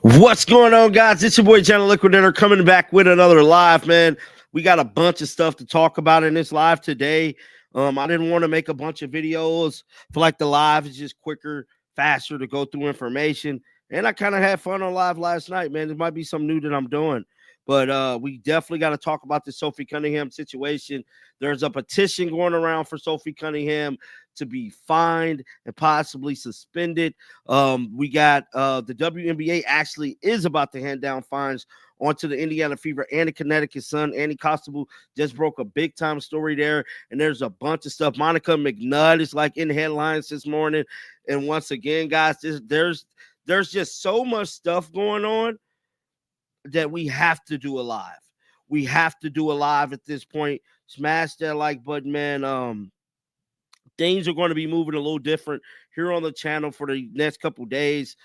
What's going on, guys? It's your boy Channel Liquidator coming back with another live, man. We got a bunch of stuff to talk about in this live today. I didn't want to make a bunch of videos. I feel like the live is just quicker, faster to go through information. And I kind of had fun on live last night, man. There might be something new that I'm doing. But we definitely got to talk about the Sophie Cunningham situation. There's a petition going around for Sophie Cunningham to be fined and possibly suspended. We got the WNBA actually is about to hand down fines onto the Indiana Fever and the Connecticut Sun. Annie Constable just broke a big time story there, and there's a bunch of stuff. Monica McNutt is like in headlines this morning, and once again, guys, there's just so much stuff going on that we have to do a live. We have to do a live at this point. Smash that like button, man. Things are going to be moving a little different here on the channel for the next couple days.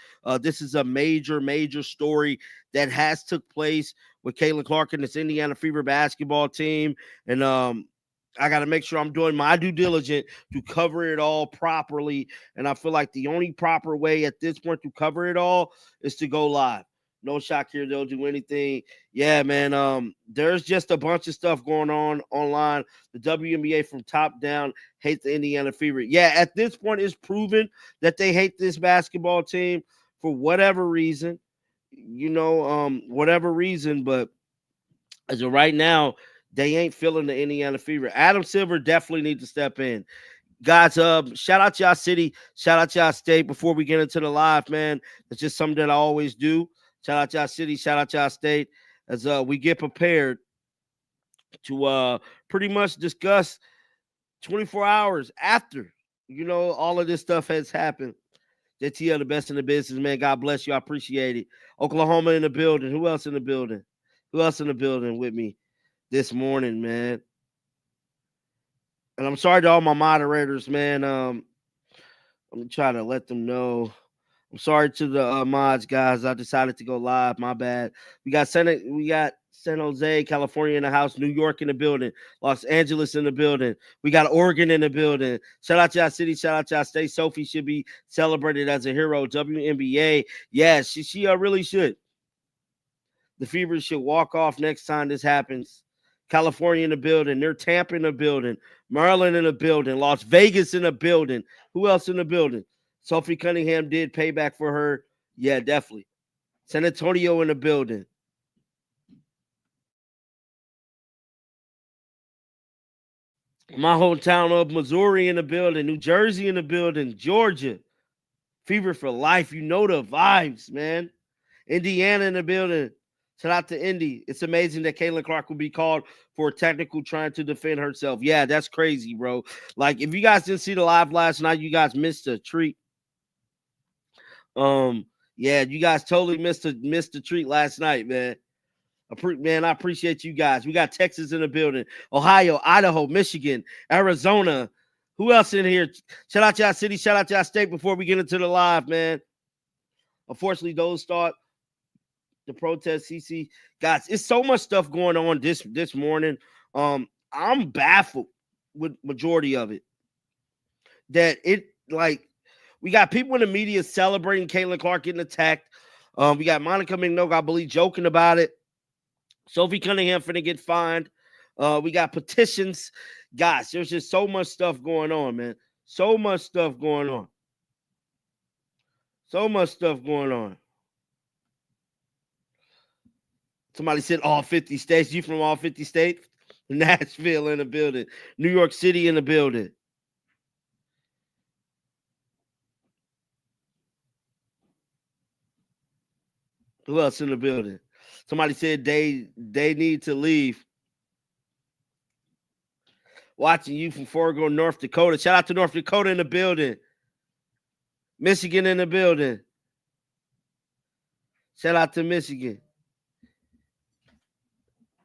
This is a major story that has took place with Caitlin Clark and this Indiana Fever basketball team. And I got to make sure I'm doing my due diligence to cover it all properly. And I feel like the only proper way at this point to cover it all is to go live. No shock here. They'll do anything. Yeah, man. There's just a bunch of stuff going on online. The WNBA from top down hate the Indiana Fever. Yeah, at this point, it's proven that they hate this basketball team for whatever reason. Whatever reason. But as of right now, they ain't feeling the Indiana Fever. Adam Silver definitely needs to step in. Guys, shout out to y'all city. Shout out to y'all state before we get into the live, man. It's just something that I always do. Shout out to y'all city, shout out to y'all state as we get prepared to pretty much discuss 24 hours after, all of this stuff has happened. JTL, the best in the business, man. God bless you. I appreciate it. Oklahoma in the building. Who else in the building? Who else in the building with me this morning, man? And I'm sorry to all my moderators, man. I'm trying to let them know. I'm sorry to the mods, guys. I decided to go live. My bad. We got San Jose, California in the house, New York in the building, Los Angeles in the building. We got Oregon in the building. Shout out to y'all city. Shout out to y'all state. Sophie should be celebrated as a hero. WNBA. Yeah, she really should. The Fever should walk off next time this happens. California in the building. They're Tampa in the building. Maryland in the building. Las Vegas in the building. Who else in the building? Sophie Cunningham did payback for her. Yeah, definitely. San Antonio in the building. My hometown of Missouri in the building. New Jersey in the building. Georgia. Fever for life. You know the vibes, man. Indiana in the building. Shout out to Indy. It's amazing that Caitlin Clark will be called for a technical trying to defend herself. Yeah, that's crazy, bro. Like, if you guys didn't see the live last night, you guys missed a treat. Yeah, you guys totally missed the treat last night, man. I appreciate you guys. We got Texas in the building, Ohio, Idaho, Michigan, Arizona. Who else in here? Shout out to y'all city, shout out to y'all state before we get into the live, man. Unfortunately, those start the protest, CC. Guys, it's so much stuff going on this morning. I'm baffled with majority of it. That it like we got people in the media celebrating Caitlin Clark getting attacked. We got Monica McNutt, I believe, joking about it. Sophie Cunningham finna get fined. We got petitions. Guys, there's just so much stuff going on, man. So much stuff going on. So much stuff going on. Somebody said all 50 states. You from all 50 states? Nashville in the building. New York City in the building. Who else in the building? Somebody said they need to leave. Watching you from Fargo, North Dakota. Shout out to North Dakota in the building. Michigan in the building. Shout out to Michigan.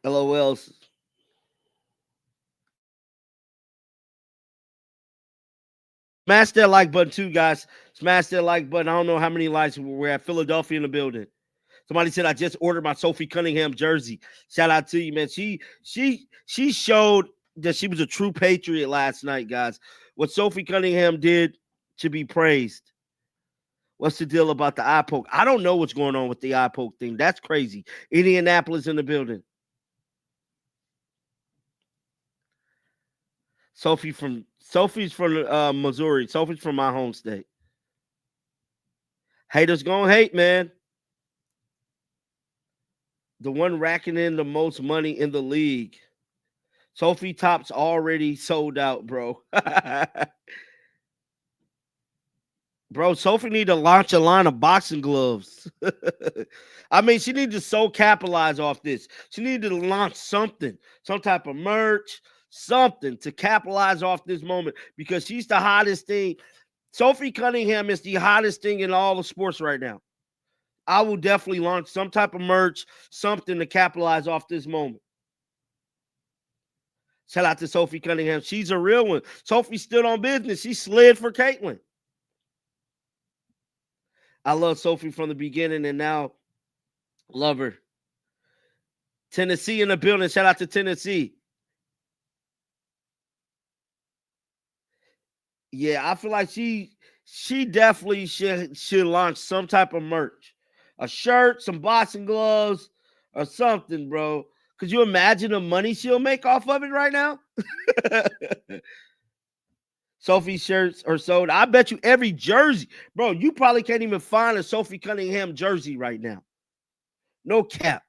LOLs. Smash that like button too, guys. Smash that like button. I don't know how many likes we're at. Philadelphia in the building. Somebody said I just ordered my Sophie Cunningham jersey. Shout out to you, man. She showed that she was a true patriot last night, guys. What Sophie Cunningham did should be praised. What's the deal about the eye poke? I don't know what's going on with the eye poke thing. That's crazy. Indianapolis in the building. Sophie's from Missouri. Sophie's from my home state. Haters gonna hate, man. The one racking in the most money in the league. Sophie Top's already sold out, bro. Bro, Sophie need to launch a line of boxing gloves. I mean, she need to so capitalize off this. She need to launch something, some type of merch, something to capitalize off this moment because she's the hottest thing. Sophie Cunningham is the hottest thing in all of sports right now. I will definitely launch some type of merch, something to capitalize off this moment. Shout out to Sophie Cunningham. She's a real one. Sophie stood on business. She slid for Caitlin. I love Sophie from the beginning and now love her. Tennessee in the building. Shout out to Tennessee. Yeah, I feel like she definitely should launch some type of merch. A shirt, some boxing gloves, or something, bro. Could you imagine the money she'll make off of it right now? Sophie shirts are sold. I bet you every jersey. Bro, you probably can't even find a Sophie Cunningham jersey right now. No cap.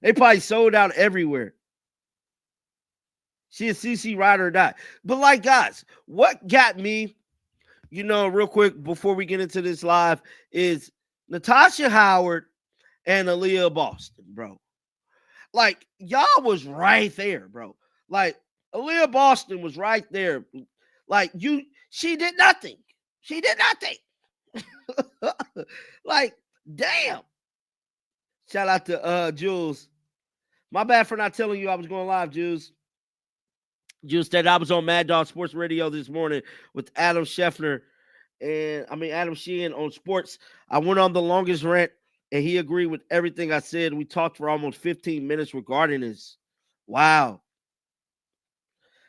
They probably sold out everywhere. She a CC ride or die. But like, guys, what got me, real quick before we get into this live is Natasha Howard and Aaliyah Boston, bro. Like, y'all was right there, bro. Like, Aaliyah Boston was right there. Like, she did nothing. She did nothing. Like, damn. Shout out to Jules. My bad for not telling you I was going live, Jules. Jules said I was on Mad Dog Sports Radio this morning with Adam Schefter Adam Sheehan on sports. I went on the longest rant, and he agreed with everything I said. We talked for almost 15 minutes regarding this. Wow.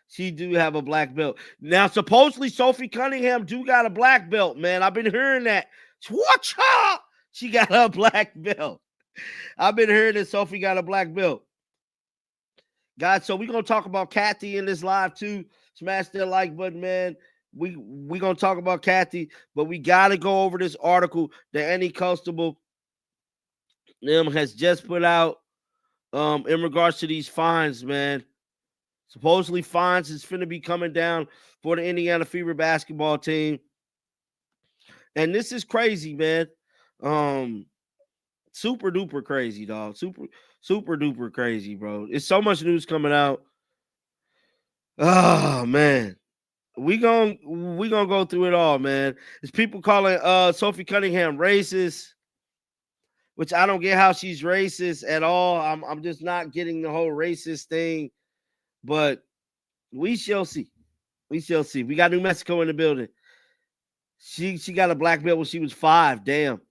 She do have a black belt. Now, supposedly Sophie Cunningham do got a black belt, man. I've been hearing that. She got a black belt. I've been hearing that Sophie got a black belt. Guys, so we're going to talk about Kathy in this live too. Smash that like button, man. We're going to talk about Kathy, but we got to go over this article that Annie Constable has just put out in regards to these fines, man. Supposedly fines is finna be coming down for the Indiana Fever basketball team. And this is crazy, man. Super duper crazy, dog. Super duper crazy, bro. It's so much news coming out. Oh, man. We gonna go through it all, man. There's people calling Sophie Cunningham racist, which I don't get how she's racist at all. I'm just not getting the whole racist thing. But we shall see. We shall see. We got New Mexico in the building. She got a black belt when she was 5. Damn.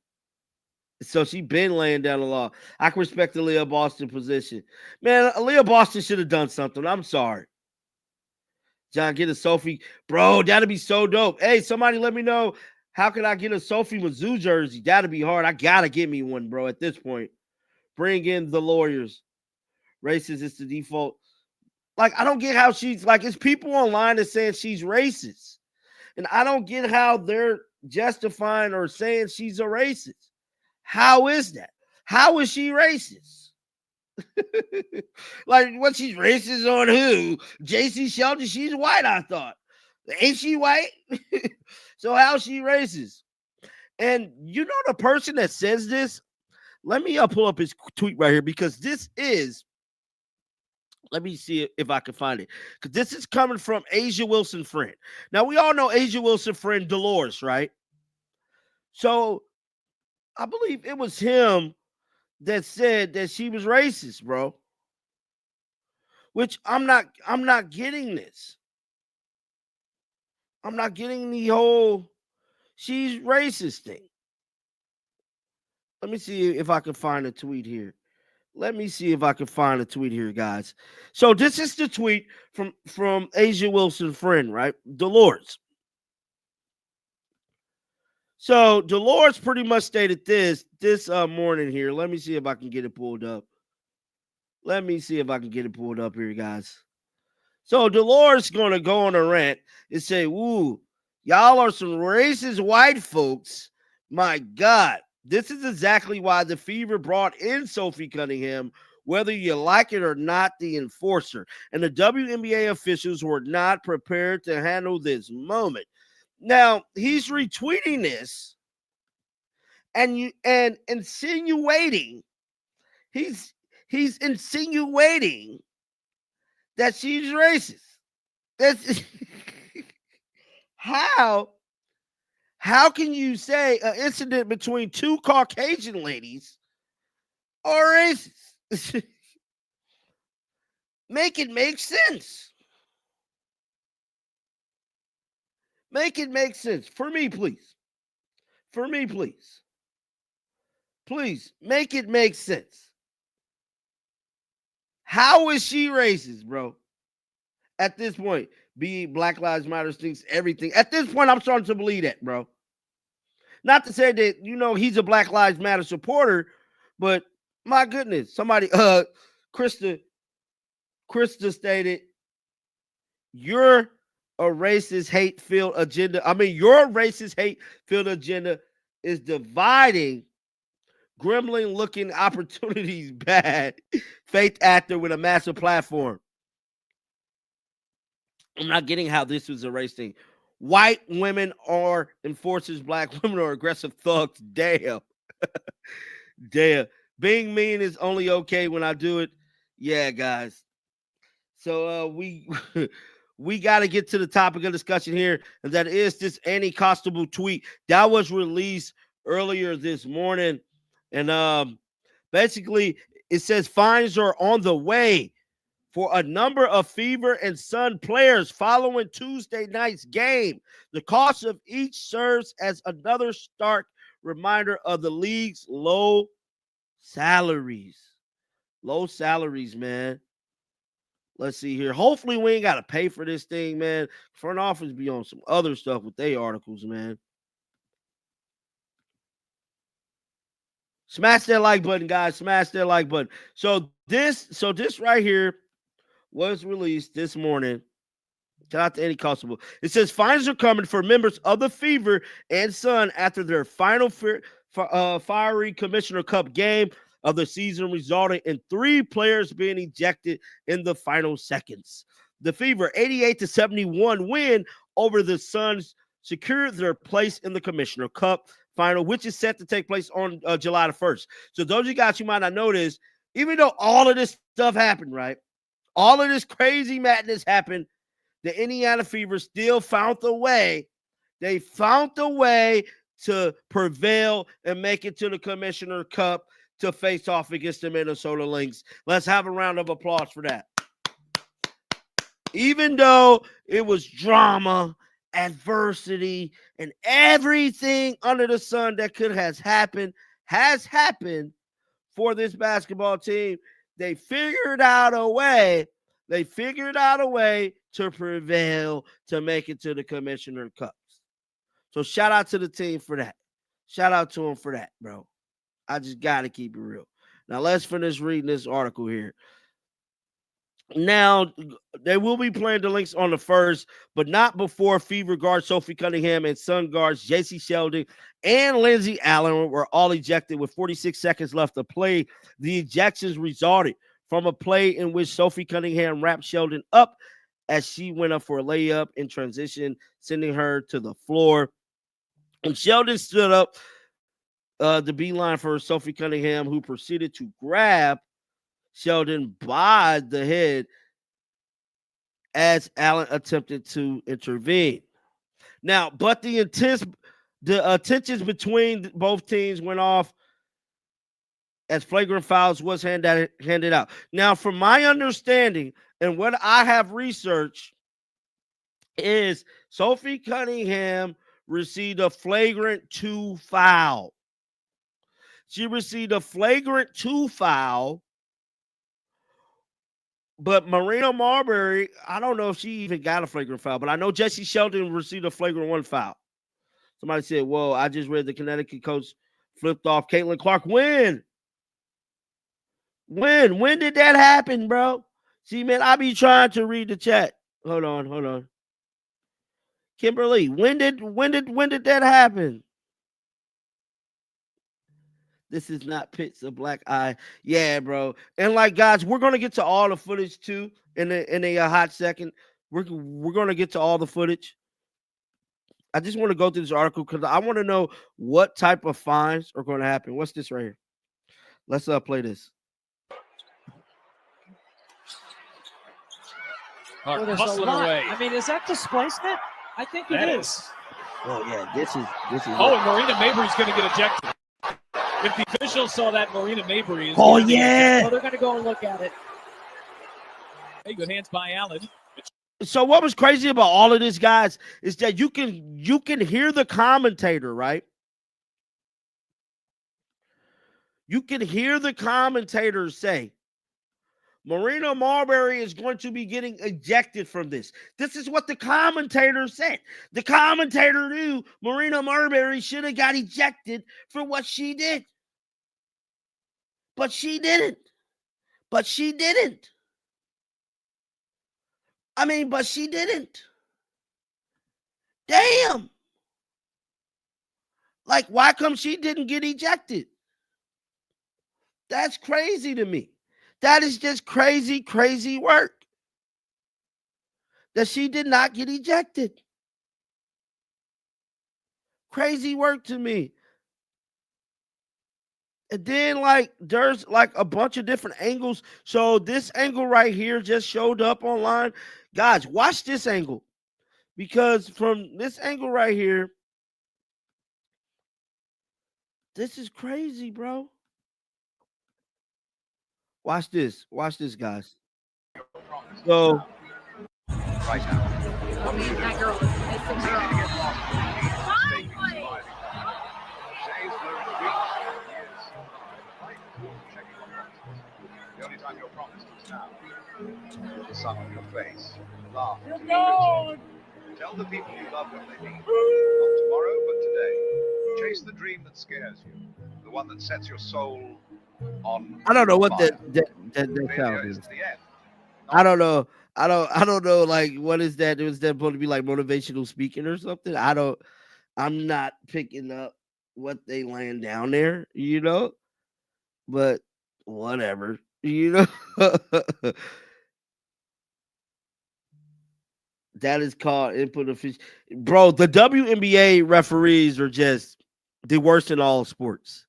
So she been laying down the law. I can respect the Aaliyah Boston position. Man, Aaliyah Boston should have done something. I'm sorry. John, get a Sophie. Bro, that'd be so dope. Hey, somebody let me know. How can I get a Sophie Mizzou jersey? That'd be hard. I gotta get me one, bro, at this point. Bring in the lawyers. Racist is the default. Like, I don't get how she's like, it's people online that saying she's racist. And I don't get how they're justifying or saying she's a racist. How is that? How is she racist? Like, what, she's racist on who? JC Shelton, she's white, I thought. Ain't she white? So how's she racist? And you know the person that says this? Let me pull up his tweet right here because this is, let me see if I can find it. Because this is coming from Asia Wilson friend. Now, we all know Asia Wilson friend Dolores, right? So I believe it was him that said that she was racist, bro. Which I'm not getting this. I'm not getting the whole she's racist thing. Let me see if I can find a tweet here. Let me see if I can find a tweet here, guys. So this is the tweet from Asia Wilson friend, right? Dolores. So Dolores pretty much stated this morning here. Let me see if I can get it pulled up. Let me see if I can get it pulled up here, guys. So Dolores gonna go on a rant and say, "Woo, y'all are some racist white folks." My God, this is exactly why the Fever brought in Sophie Cunningham, whether you like it or not, the enforcer. And the WNBA officials were not prepared to handle this moment. Now he's retweeting this and insinuating he's insinuating that she's racist. That's how how can you say an incident between two Caucasian ladies are racist? Make it make sense. Make it make sense. For me, please. For me, please. Please make it make sense. How is she racist, bro? At this point, be Black Lives Matter thinks everything. At this point, I'm starting to believe that, bro. Not to say that, he's a Black Lives Matter supporter, but my goodness, somebody, Krista stated, you're a racist hate-filled agenda. I mean, your racist hate-filled agenda is dividing gremlin-looking opportunities bad faith actor with a massive platform. I'm not getting how this was a race thing. White women are enforcers, black women are aggressive thugs. Damn. Damn. Being mean is only okay when I do it. Yeah, guys. So we we got to get to the topic of discussion here, and that is this Annie Costable tweet that was released earlier this morning. And basically it says fines are on the way for a number of Fever and Sun players following Tuesday night's game. The cost of each serves as another stark reminder of the league's low salaries. Low salaries, man. Let's see here. Hopefully we ain't got to pay for this thing, man. Front office be on some other stuff with their articles, man. Smash that like button, guys. Smash that like button. So this right here was released this morning. Shout out to Annie Constable. It says fines are coming for members of the Fever and Sun after their final fiery Commissioner Cup game of the season, resulting in 3 players being ejected in the final seconds. The Fever 88-71 win over the Suns secured their place in the Commissioner Cup final, which is set to take place on July the 1st. So those of you guys who might not know this, even though all of this stuff happened, right? All of this crazy madness happened, the Indiana Fever still found a way. They found a way to prevail and make it to the Commissioner Cup to face off against the Minnesota Lynx. Let's have a round of applause for that. Even though it was drama, adversity, and everything under the sun that could has happened for this basketball team, they figured out a way. They figured out a way to prevail to make it to the Commissioner Cups. So shout out to the team for that. Shout out to them for that, bro. I just got to keep it real. Now let's finish reading this article here. Now, they will be playing the Lynx on the 1st, but not before Fever guard Sophie Cunningham and Sun guards J.C. Sheldon and Lindsey Allen were all ejected with 46 seconds left to play. The ejections resulted from a play in which Sophie Cunningham wrapped Sheldon up as she went up for a layup in transition, sending her to the floor. And Sheldon stood up the beeline for Sophie Cunningham, who proceeded to grab Sheldon by the head as Allen attempted to intervene. Now, but the tensions between both teams went off as flagrant fouls was handed out. Now, from my understanding and what I have researched is Sophie Cunningham received a flagrant 2 foul. She received a flagrant 2 foul. But Marina Marbury, I don't know if she even got a flagrant foul, but I know Jessie Sheldon received a flagrant 1 foul. Somebody said, whoa, I just read the Connecticut coach flipped off Caitlin Clark. When? When did that happen, bro? See, man, I be trying to read the chat. Hold on. Kimberly, when did that happen? This is not Pitts a black eye. Yeah, bro. And like, guys, we're gonna get to all the footage too in a hot second. We're gonna get to all the footage. I just want to go through this article because I want to know what type of fines are going to happen. What's this right here? Let's play this. Hustling away. I mean, is that displacement? I think it is. Oh yeah, this is. Oh, and Marina Mabry's going to get ejected. If the officials saw that, Marina Mabry is. Oh yeah. Well, they're going to go and look at it. Hey, good hands by Allen. So what was crazy about all of this, guys, is that you can hear the commentator, right? You can hear the commentator say, Marina Marbury is going to be getting ejected from this. This is what the commentator said. The commentator knew Marina Marbury should have got ejected for what she did. But she didn't. But she didn't. Damn. Like, why come she didn't get ejected? That's crazy to me. That is just crazy work. That she did not get ejected. Crazy work to me. And then, like, there's like a bunch of different angles. So this angle right here just showed up online. Guys, watch this angle. Because from this angle right here, this is crazy, bro. Watch this, guys. So, right now. I mean, that girl is a girl. The only time you're promised is now. The sun on your face. Laugh. Tell the people you love what they need. Not tomorrow, but today. Chase the dream that scares you. The one that sets your soul on. I don't know what that sound is. I don't know. I don't know. Like, what is that? Was that supposed to be like motivational speaking or something? I'm not picking up what they laying down there, you know. But whatever, you know. That is called input official. Bro, the WNBA referees are just the worst in all sports.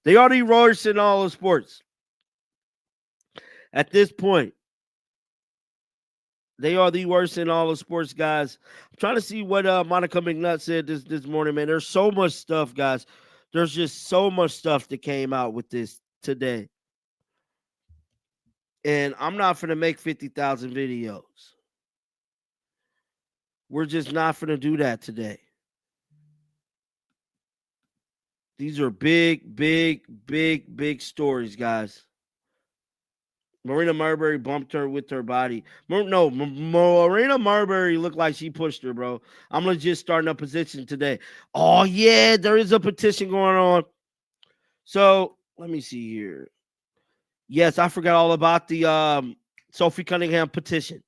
They are the worst in all of sports. At this point, they are the worst in all of sports, guys. I'm trying to see what Monica McNutt said this morning, man. There's so much stuff, guys. There's just so much stuff that came out with this today. And I'm not going to make 50,000 videos. We're just not going to do that today. These are big stories, guys. Marina Marbury bumped her with her body. No, Marina Marbury looked like she pushed her, bro. I'm legit starting a petition today. Oh, yeah, there is a petition going on. So, let me see here. Yes, I forgot all about the Sophie Cunningham petition.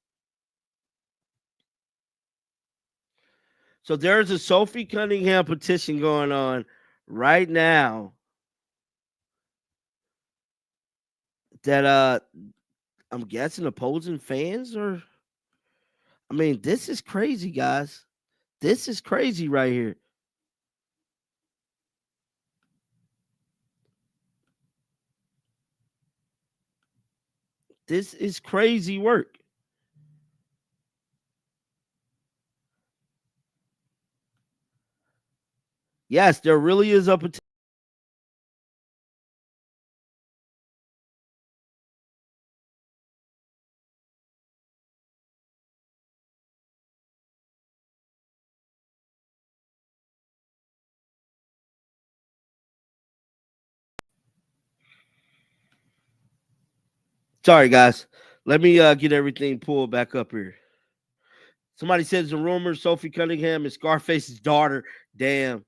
So there's a Sophie Cunningham petition going on right now that I'm guessing opposing fans are. I mean, this is crazy, guys. This is crazy right here. This is crazy work. Yes, there really is a petition. Sorry, guys. Let me get everything pulled back up here. Somebody says the rumor Sophie Cunningham is Scarface's daughter. Damn.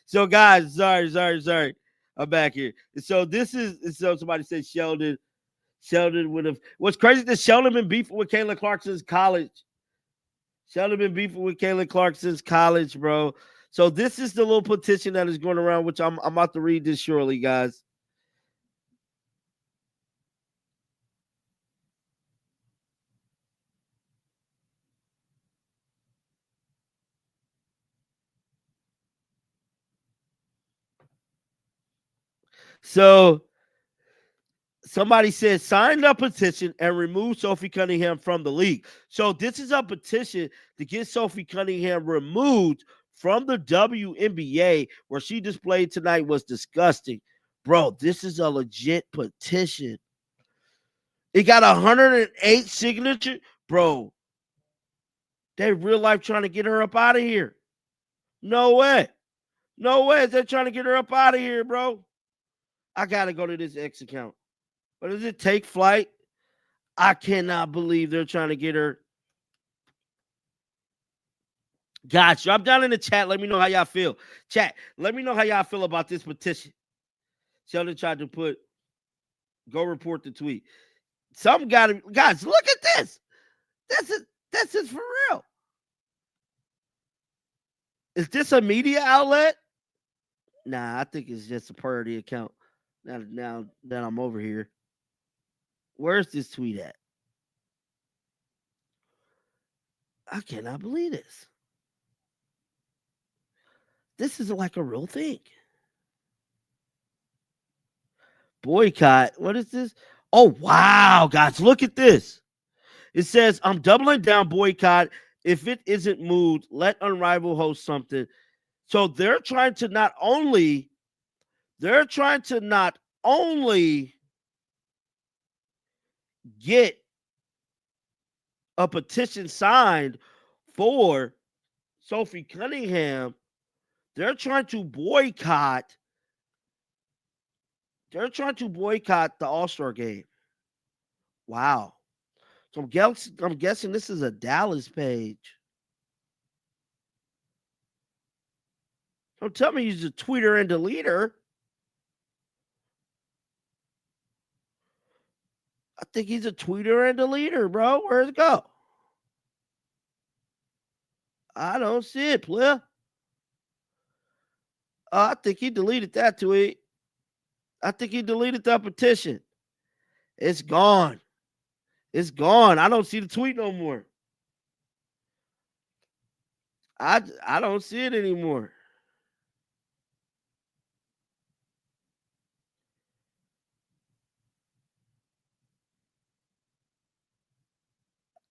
So, guys, sorry. I'm back here. So somebody said Sheldon would have. What's crazy that Sheldon been beefing with Caitlin Clark since college. Bro. So this is the little petition that is going around, which I'm about to read this shortly, guys. So somebody said sign the petition and remove Sophie Cunningham from the league. So this is a petition to get Sophie Cunningham removed from the WNBA, where she displayed tonight was disgusting. Bro, this is a legit petition. It got 108 signatures. Bro, they real life trying to get her up out of here. No way. They're trying to get her up out of here, bro. I got to go to this X account. What does it take flight? I cannot believe they're trying to get her. Guys, drop down in the chat. Let me know how y'all feel. Chat, let me know how y'all feel about this petition. Sheldon tried to put, go report the tweet. Some got it. Guys, look at this. This is for real. Is this a media outlet? Nah, I think it's just a parody account. Now that I'm over here. Where's this tweet at? I cannot believe this. This is like a real thing. Boycott. What is this? Oh, wow, guys. Look at this. It says, I'm doubling down boycott. If it isn't moved, let Unrivaled host something. So they're trying to not only get a petition signed for Sophie Cunningham, they're trying to boycott the All-Star game. Wow. So I'm guessing this is a Dallas page. Don't tell me he's a tweeter and deleter. I think he's a tweeter and deleter, bro. Where's it go? I don't see it, player. I think he deleted that tweet. I think he deleted that petition. It's gone. It's gone. I don't see the tweet no more. I don't see it anymore.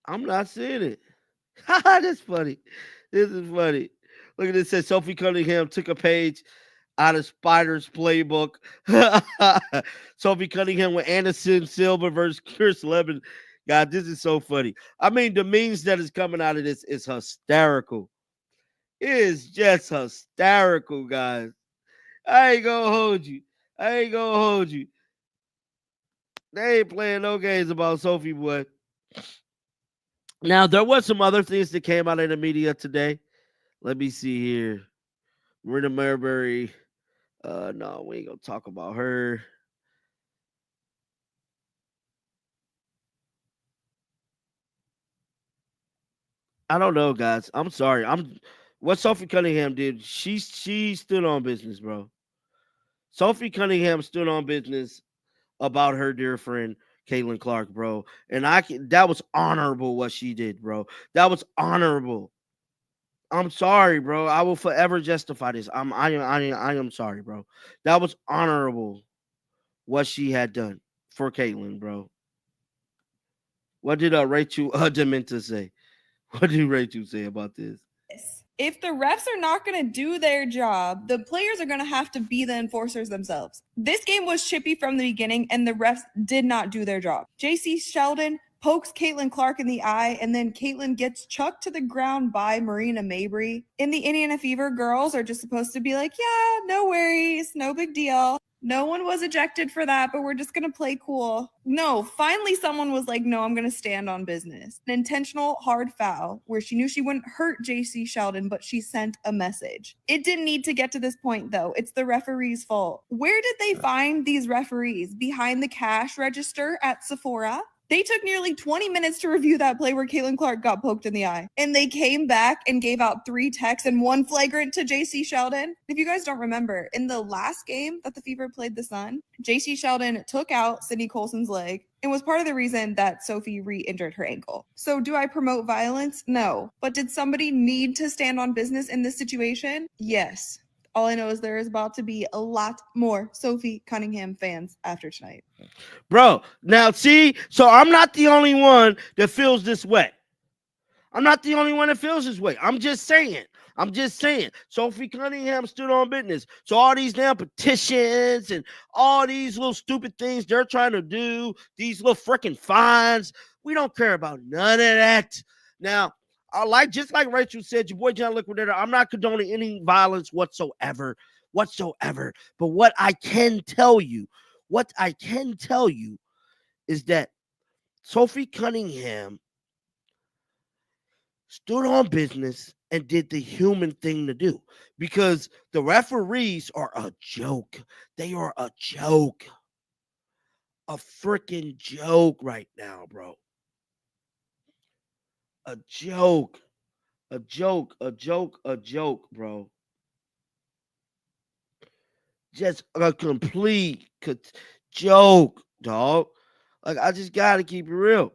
I'm not seeing it. That's funny. This is funny. Look at this. It says Sophie Cunningham took a page out of Spider's playbook. Sophie Cunningham with Anderson Silva versus Chris Levin. God, this is so funny. I mean, the memes that is coming out of this is hysterical. It is just hysterical, guys. I ain't gonna hold you. They ain't playing no games about Sophie, boy. Now, there was some other things that came out in the media today. Let me see here. Marina Marbury. No, we ain't gonna talk about her. I don't know, guys. I'm sorry. What Sophie Cunningham did, she stood on business, bro. Sophie Cunningham stood on business about her dear friend Caitlin Clark, bro. And that was honorable what she did, bro. That was honorable. I'm sorry, bro. I will forever justify this. I am sorry, bro. That was honorable what she had done for Caitlin, bro. What did Rachel Dementa say? What did Rachel say about this? If the refs are not going to do their job, the players are going to have to be the enforcers themselves. This game was chippy from the beginning, and the refs did not do their job. JC Sheldon pokes Caitlin Clark in the eye, and then Caitlin gets chucked to the ground by Marina Mabry. In the Indiana Fever, girls are just supposed to be like, yeah, no worries, no big deal. No one was ejected for that, but we're just going to play cool. No, finally someone was like, no, I'm going to stand on business. An intentional hard foul where she knew she wouldn't hurt JC Sheldon, but she sent a message. It didn't need to get to this point, though. It's the referee's fault. Where did they find these referees? Behind the cash register at Sephora? They took nearly 20 minutes to review that play where Caitlin Clark got poked in the eye. And they came back and gave out 3 techs and 1 flagrant to JC Sheldon. If you guys don't remember, in the last game that the Fever played the Sun, JC Sheldon took out Sydney Colson's leg and was part of the reason that Sophie re-injured her ankle. So do I promote violence? No. But did somebody need to stand on business in this situation? Yes. All I know is there is about to be a lot more Sophie Cunningham fans after tonight. Bro, now see, so I'm not the only one that feels this way. I'm not the only one that feels this way. I'm just saying. Sophie Cunningham stood on business. So all these damn petitions and all these little stupid things they're trying to do, these little freaking fines, we don't care about none of that. Now, just like Rachel said, your boy John Liquidator, I'm not condoning any violence whatsoever. But what I can tell you is that Sophie Cunningham stood on business and did the human thing to do, because the referees are a joke. They are a joke. A freaking joke right now, bro. A joke, bro. Just a complete joke, dog. Like, I just gotta keep it real.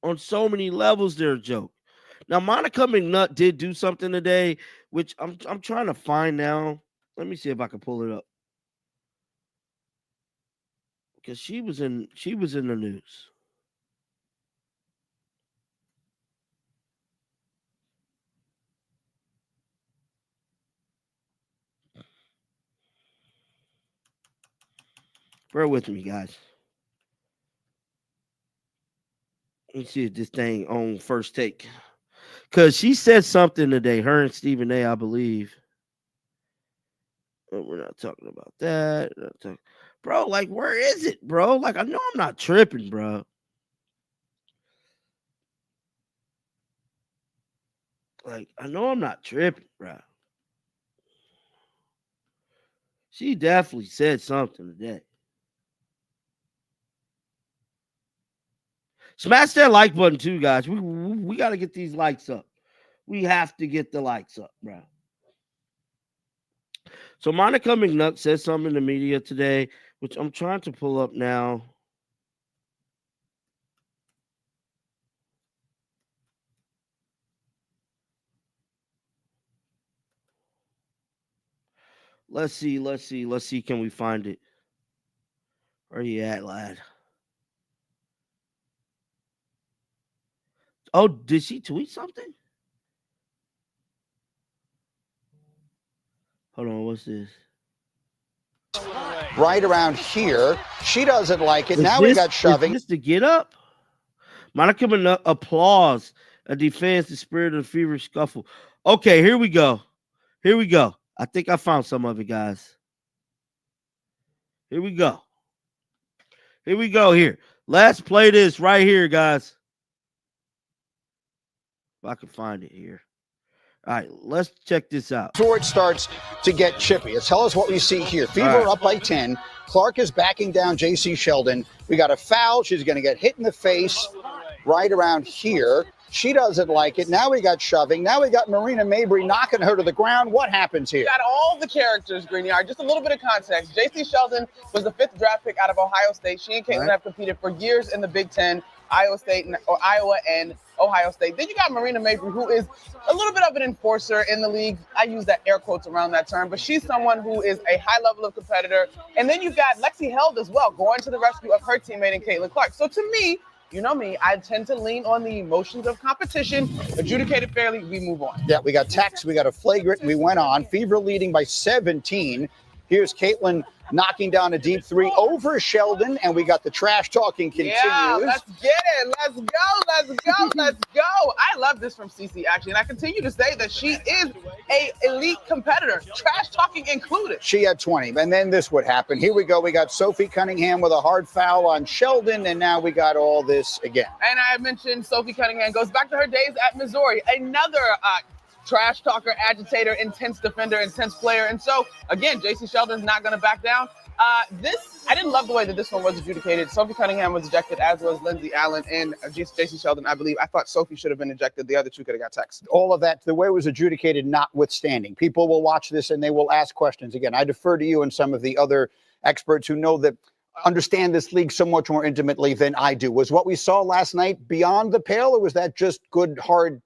On so many levels, they're a joke. Now, Monica McNutt did do something today, which I'm trying to find now. Let me see if I can pull it up. Because she was in the news. Bear with me, guys. Let me see if this thing on First Take. Because she said something today, her and Stephen A., I believe. But we're not talking about that. Bro, like, where is it, bro? Like, I know I'm not tripping, bro. Like, I know I'm not tripping, bro. She definitely said something today. Smash that like button too, guys. We got to get these likes up. We have to get the likes up, bro. So Monica McNutt said something in the media today, which I'm trying to pull up now. Let's see. Can we find it? Where you at, lad? Oh, did she tweet something? Hold on, what's this? Right around here. She doesn't like it. Now we got shoving. Is this to get up? Monica McNutt applauds and defends the spirit of the Fever scuffle. Okay, here we go. I think I found some of it, guys. Here we go. Here. Let's play this right here, guys. If I can find it here. All right, let's check this out. Before it starts to get chippy, tell us what we see here. Fever up by 10. Clark is backing down JC Sheldon. We got a foul. She's going to get hit in the face right around here. She doesn't like it. Now we got shoving. Now we got Marina Mabry knocking her to the ground. What happens here? We got all the characters, Greeny. Just a little bit of context. JC Sheldon was the 5th draft pick out of Ohio State. She and Caitlin have competed for years in the Big Ten, Iowa and Ohio State. Then you got Marina Mabry, who is a little bit of an enforcer in the league. I use that air quotes around that term, but she's someone who is a high level of competitor. And then you've got Lexi Held as well, going to the rescue of her teammate in Caitlin Clark. So to me, you know me, I tend to lean on the emotions of competition, adjudicated fairly, we move on. Yeah, we got techs, we got a flagrant, and we went on. Fever leading by 17. Here's Caitlin knocking down a deep three over Sheldon, and we got the trash talking continues. Yeah, let's get it. Let's go. Let's go. Let's go. I love this from Cece, actually, and I continue to say that she is a elite competitor, trash talking included. She had 20, and then this would happen. Here we go. We got Sophie Cunningham with a hard foul on Sheldon, and now we got all this again. And I mentioned Sophie Cunningham goes back to her days at Missouri, another trash talker, agitator, intense defender, intense player. And so, again, JC Sheldon's not going to back down. I didn't love the way that this one was adjudicated. Sophie Cunningham was ejected, as was Lindsay Allen and JC Sheldon, I believe. I thought Sophie should have been ejected. The other two could have got text. All of that, the way it was adjudicated notwithstanding. People will watch this and they will ask questions. Again, I defer to you and some of the other experts who know that understand this league so much more intimately than I do. Was what we saw last night beyond the pale, or was that just good, hard,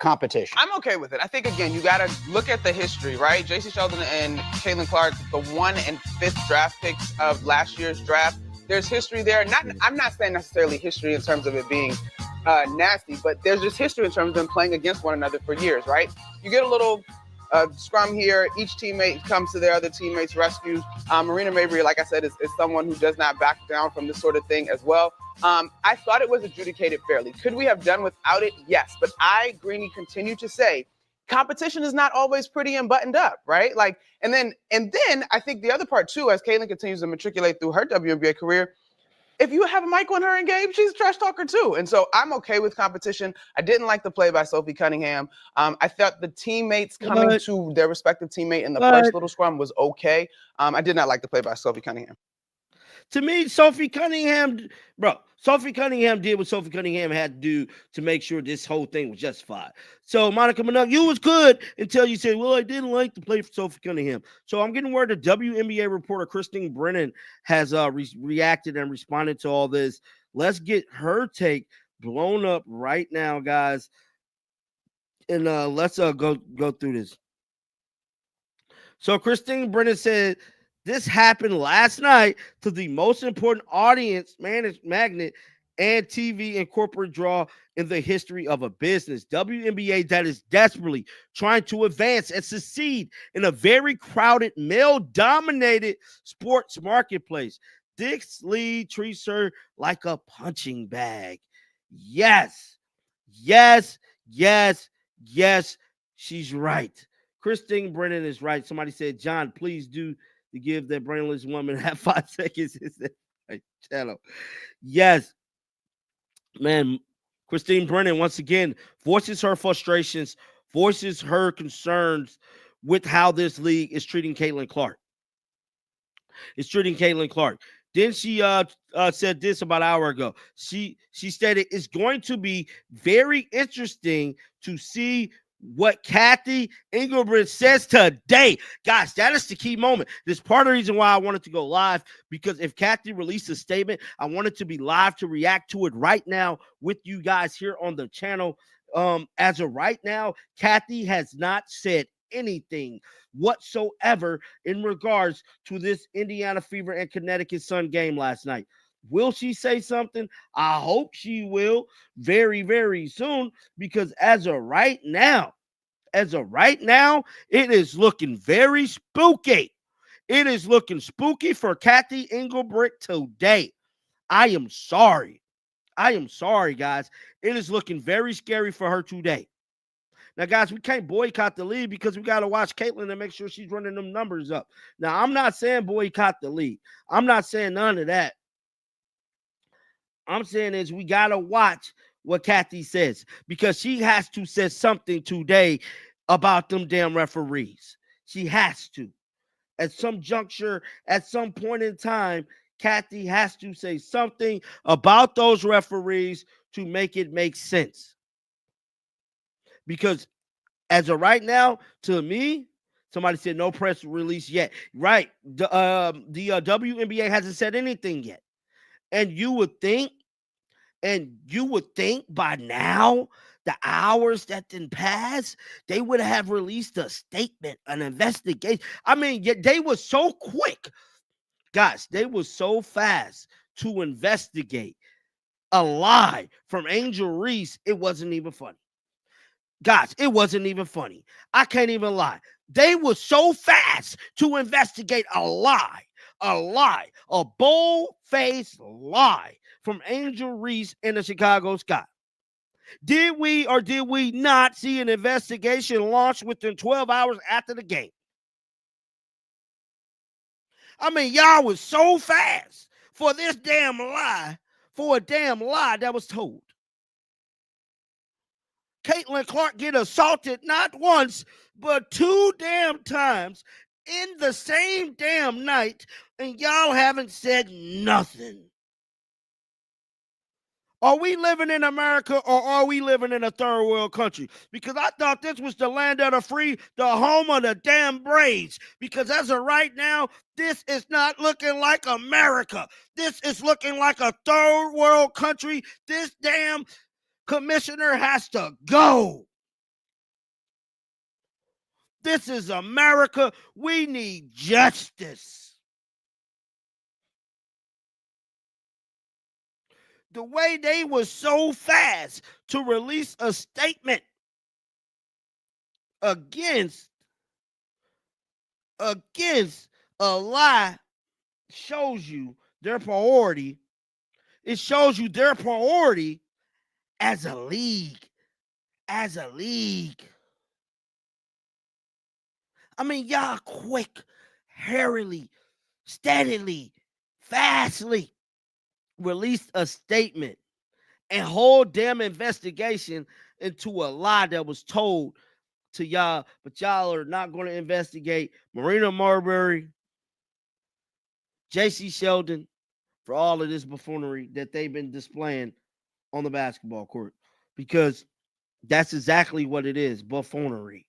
competition? I'm okay with it. I think, again, you got to look at the history, right? JC Sheldon and Caitlin Clark, the 1 and 5th draft picks of last year's draft. There's history there. I'm not saying necessarily history in terms of it being nasty, but there's just history in terms of them playing against one another for years, right? You get a little scrum here. Each teammate comes to their other teammate's rescue. Marina Mabrey, like I said, is someone who does not back down from this sort of thing as well. I thought it was adjudicated fairly. Could we have done without it? Yes. But I, Greeny, continue to say competition is not always pretty and buttoned up, right? And then I think the other part too, as Caitlin continues to matriculate through her WNBA career, if you have a mic on her in game, she's a trash talker too. And so I'm okay with competition. I didn't like the play by Sophie Cunningham. I thought the teammates coming to their respective teammate in the first little scrum was okay. I did not like the play by Sophie Cunningham. To me, Sophie Cunningham did what Sophie Cunningham had to do to make sure this whole thing was justified. So, Monica McNutt, you was good until you said, well, I didn't like the play for Sophie Cunningham. So I'm getting word the WNBA reporter Christine Brennan has reacted and responded to all this. Let's get her take blown up right now, guys. And let's go through this. So Christine Brennan said, this happened last night to the most important audience magnet and TV and corporate draw in the history of a business. WNBA that is desperately trying to advance and succeed in a very crowded, male-dominated sports marketplace. This league treats her like a punching bag. Yes, she's right. Christine Brennan is right. Somebody said, John, please do to give that brainless woman that 5 seconds in the channel. Yes, man. Christine Brennan, once again, voices her frustrations, voices her concerns with how this league is treating Caitlin Clark. Then she said this about an hour ago. She stated, it's going to be very interesting to see what Kathy Engelbrecht says today. Guys, that is the key moment. This part of the reason why I wanted to go live, because if Kathy released a statement, I wanted to be live to react to it right now with you guys here on the channel. As of right now, Kathy has not said anything whatsoever in regards to this Indiana Fever and Connecticut Sun game last night. Will she say something? I hope she will very, very soon, because as of right now, it is looking very spooky. It is looking spooky for Kathy Engelbrecht today. I am sorry, guys. It is looking very scary for her today. Now, guys, we can't boycott the league because we got to watch Caitlin and make sure she's running them numbers up. Now, I'm not saying boycott the league. I'm not saying none of that. I'm saying is we got to watch what Kathy says, because she has to say something today about them damn referees. She has to. At some juncture, at some point in time, Kathy has to say something about those referees to make it make sense. Because as of right now, to me, somebody said no press release yet. Right. The WNBA hasn't said anything yet. And you would think by now, the hours that didn't pass, they would have released a statement, an investigation. I mean, they were so quick. Guys, they were so fast to investigate a lie from Angel Reese. It wasn't even funny. Guys, it wasn't even funny. I can't even lie. They were so fast to investigate a lie, a bold-faced lie from Angel Reese and the Chicago Sky. Did we or did we not see an investigation launched within 12 hours after the game? I mean, y'all was so fast for this damn lie, for a damn lie that was told. Caitlin Clark get assaulted not once, but 2 damn times in the same damn night, and y'all haven't said nothing. Are we living in America or are we living in a third world country? Because I thought this was the land of the free, the home of the damn Braves. Because as of right now, this is not looking like America. This is looking like a third world country. This damn commissioner has to go. This is America. We need justice. The way they were so fast to release a statement against a lie shows you their priority. It shows you their priority as a league. As a league. I mean, y'all quick, hurriedly, steadily, fastly released a statement and whole damn investigation into a lie that was told to y'all, but y'all are not going to investigate Marina Marbury, J.C. Sheldon for all of this buffoonery that they've been displaying on the basketball court, because that's exactly what it is, buffoonery.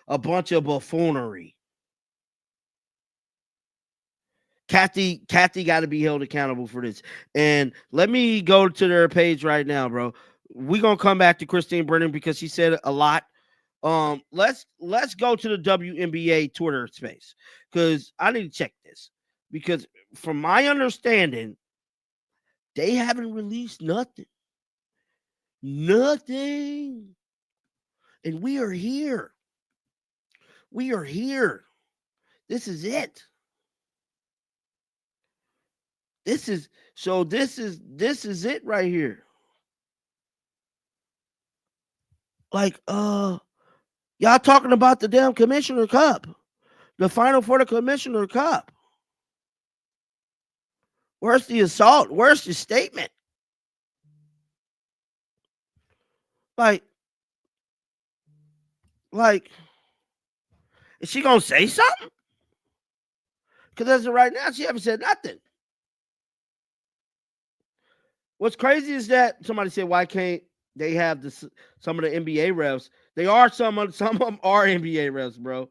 A bunch of buffoonery. Kathy got to be held accountable for this. And let me go to their page right now, bro. We're going to come back to Christine Brennan because she said a lot. Let's go to the WNBA Twitter space because I need to check this. Because from my understanding, they haven't released nothing. Nothing. And we are here. We are here. This is it. This is it right here. Like, y'all talking about the damn Commissioner Cup, the final for the Commissioner Cup. Where's the assault? Where's the statement? Like, is she gonna say something? Because as of right now, she haven't said nothing. What's crazy is that somebody said, why can't they have some of the NBA refs? They are some of them are NBA refs, bro.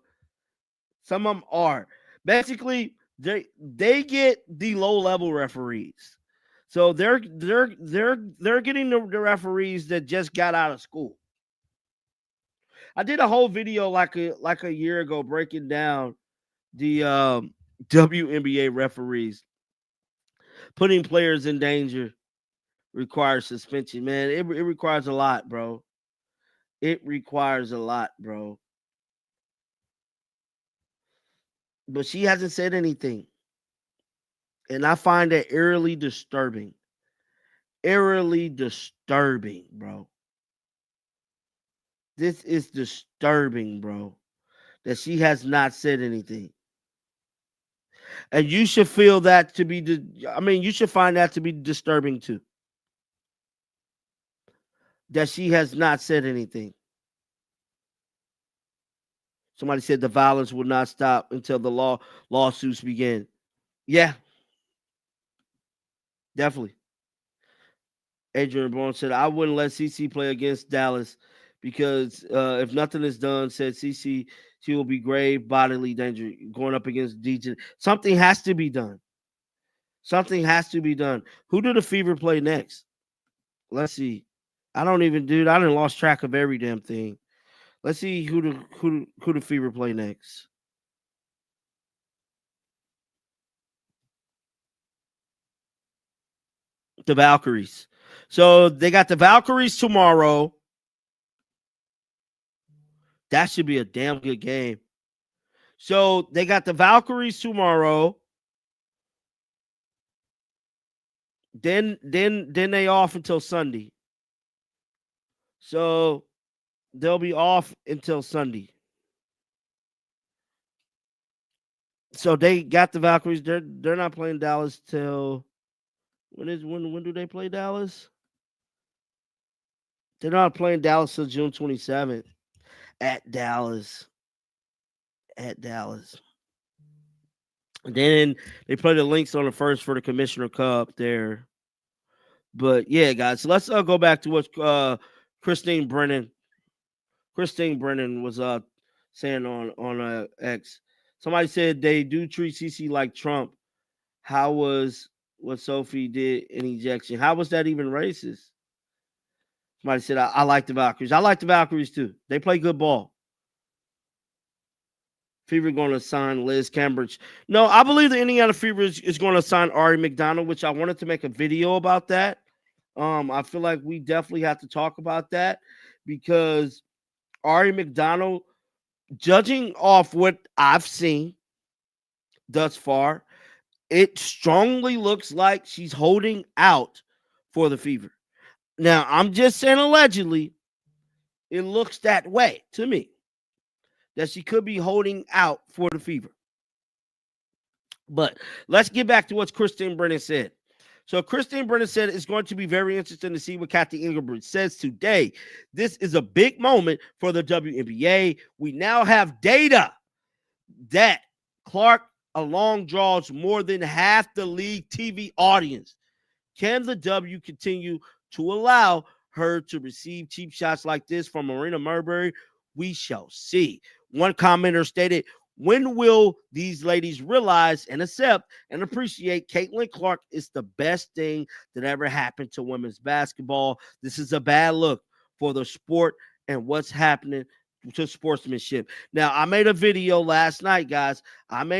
Some of them are. Basically, they get the low-level referees. So they're getting the referees that just got out of school. I did a whole video like a year ago breaking down the WNBA referees. Putting players in danger requires suspension, man. It requires a lot, bro. It requires a lot, bro. But she hasn't said anything. And I find that eerily disturbing. Eerily disturbing, bro. This is disturbing, bro. That she has not said anything. And you should feel that to be you should find that to be disturbing too. That she has not said anything. Somebody said the violence will not stop until the lawsuits begin. Yeah. Definitely. Adrian Bourne said, I wouldn't let CC play against Dallas because if nothing is done, said CC, she will be grave bodily danger going up against DJ. Something has to be done. Something has to be done. Who do the Fever play next? Let's see. I done lost track of every damn thing. Let's see who the Fever play next. The Valkyries. So they got the Valkyries tomorrow. That should be a damn good game. So they got the Valkyries tomorrow. Then they off until Sunday. So they'll be off until Sunday. So they got the Valkyries. They're not playing Dallas till when do they play Dallas? They're not playing Dallas till June 27th at Dallas. At Dallas. And then they play the Lynx on the first for the Commissioner Cup there. But yeah, guys, so let's go back to what Christine Brennan was saying on X. Somebody said they do treat CC like Trump. How was what Sophie did in ejection? How was that even racist? Somebody said, I like the Valkyries. I like the Valkyries too. They play good ball. Fever going to sign Liz Cambridge. No, I believe the Indiana Fever is going to sign Ari McDonald, which I wanted to make a video about that. I feel like we definitely have to talk about that because Ari McDonald, judging off what I've seen thus far, it strongly looks like she's holding out for the Fever. Now, I'm just saying allegedly, it looks that way to me, that she could be holding out for the Fever. But let's get back to what Christine Brennan said. So Christine Brennan said it's going to be very interesting to see what Kathy Engelbert says today. This is a big moment for the WNBA. We now have data that Clark alone draws more than half the league TV audience. Can the W continue to allow her to receive cheap shots like this from Marina Marbury? We shall see. One commenter stated, when will these ladies realize and accept and appreciate Caitlin Clark is the best thing that ever happened to women's basketball? This is a bad look for the sport and what's happening to sportsmanship. Now, I made a video last night, guys. And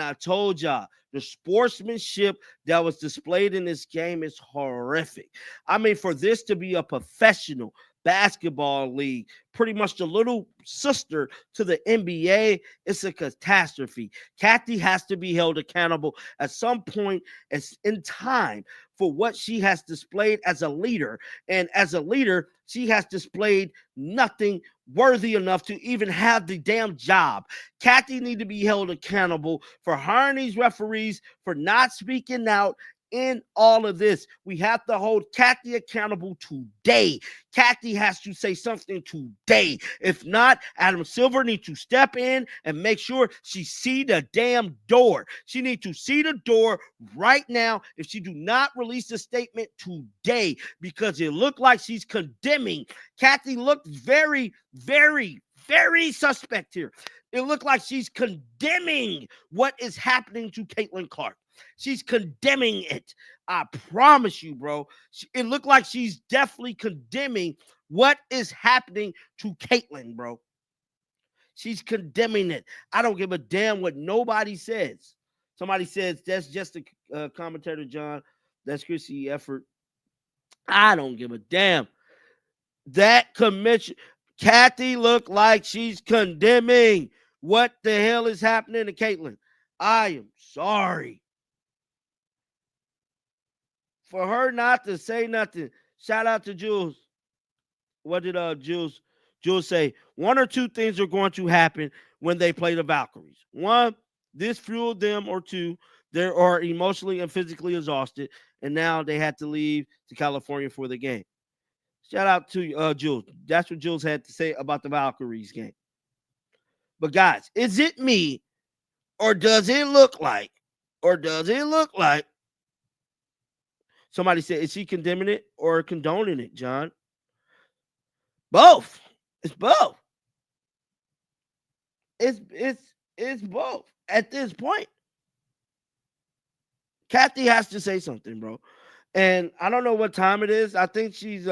I told y'all, the sportsmanship that was displayed in this game is horrific. I mean, for this to be a professional basketball league, pretty much the little sister to the NBA, it's a catastrophe. Kathy has to be held accountable at some point as in time for what she has displayed as a leader. And as a leader, she has displayed nothing worthy enough to even have the damn job. Kathy need to be held accountable for hiring these referees, for not speaking out in all of this. We have to hold Kathy accountable today. Kathy has to say something today. If not, Adam Silver needs to step in and make sure she see the damn door. She needs to see the door right now if she do not release a statement today, because it looked like she's condemning. Kathy looked very, very, very suspect here. It looked like she's condemning what is happening to Caitlin Clark. She's condemning it. I promise you, bro. It looked like she's definitely condemning what is happening to Caitlin, bro. She's condemning it. I don't give a damn what nobody says. Somebody says that's just a commentator, John. That's Chrissy effort. I don't give a damn. That commission, Kathy looked like she's condemning what the hell is happening to Caitlin. I am sorry. For her not to say nothing. Shout out to Jules. What did Jules say? One or two things are going to happen when they play the Valkyries. One, this fueled them, or two, they are emotionally and physically exhausted, and now they had to leave to California for the game. Shout out to Jules. That's what Jules had to say about the Valkyries game. But guys, is it me, or does it look like somebody said, is she condemning it or condoning it, John? Both. It's both. It's both at this point. Kathy has to say something, bro. And I don't know what time it is. I think she's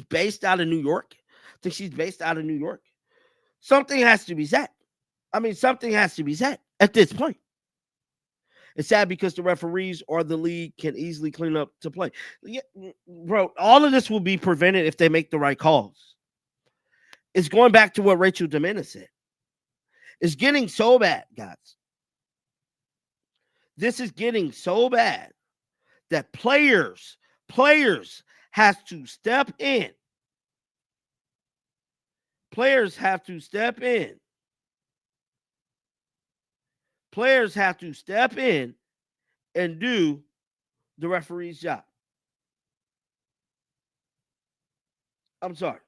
based out of New York. Something has to be said. Something has to be said at this point. It's sad because the referees or the league can easily clean up to play. Yeah, bro, all of this will be prevented if they make the right calls. It's going back to what Rachel Domena said. It's getting so bad, guys. This is getting so bad that players have to step in. Players have to step in. Players have to step in and do the referee's job. I'm sorry.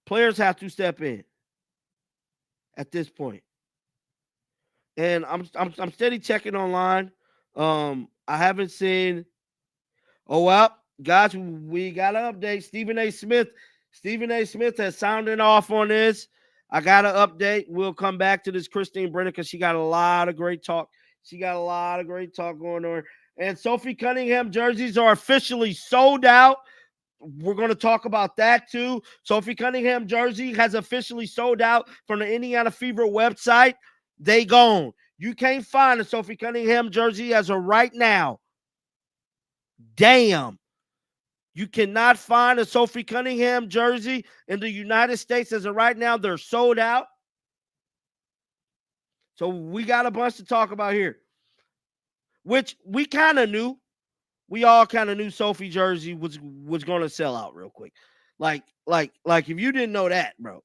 Players have to step in at this point. And I'm steady checking online. I haven't seen. Oh well, guys, we got an update. Stephen A. Smith has sounded off on this. I got an update. We'll come back to this Christine Brennan because she got a lot of great talk. Going on. And Sophie Cunningham jerseys are officially sold out. We're going to talk about that too. Sophie Cunningham jersey has officially sold out from the Indiana Fever website. They gone. You can't find a Sophie Cunningham jersey as of right now. Damn. You cannot find a Sophie Cunningham jersey in the United States as of right now. They're sold out. So we got a bunch to talk about here, which we kind of knew. We all kind of knew Sophie jersey was going to sell out real quick. Like if you didn't know that, bro.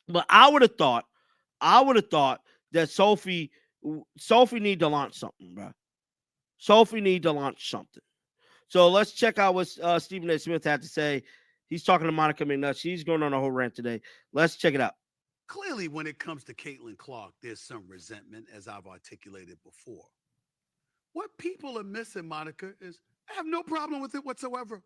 But I would have thought that Sophie need to launch something, bro. Sophie need to launch something. So let's check out what Stephen A. Smith had to say. He's talking to Monica McNutt. She's going on a whole rant today. Let's check it out. Clearly, when it comes to Caitlin Clark, there's some resentment, as I've articulated before. What people are missing, Monica, is I have no problem with it whatsoever.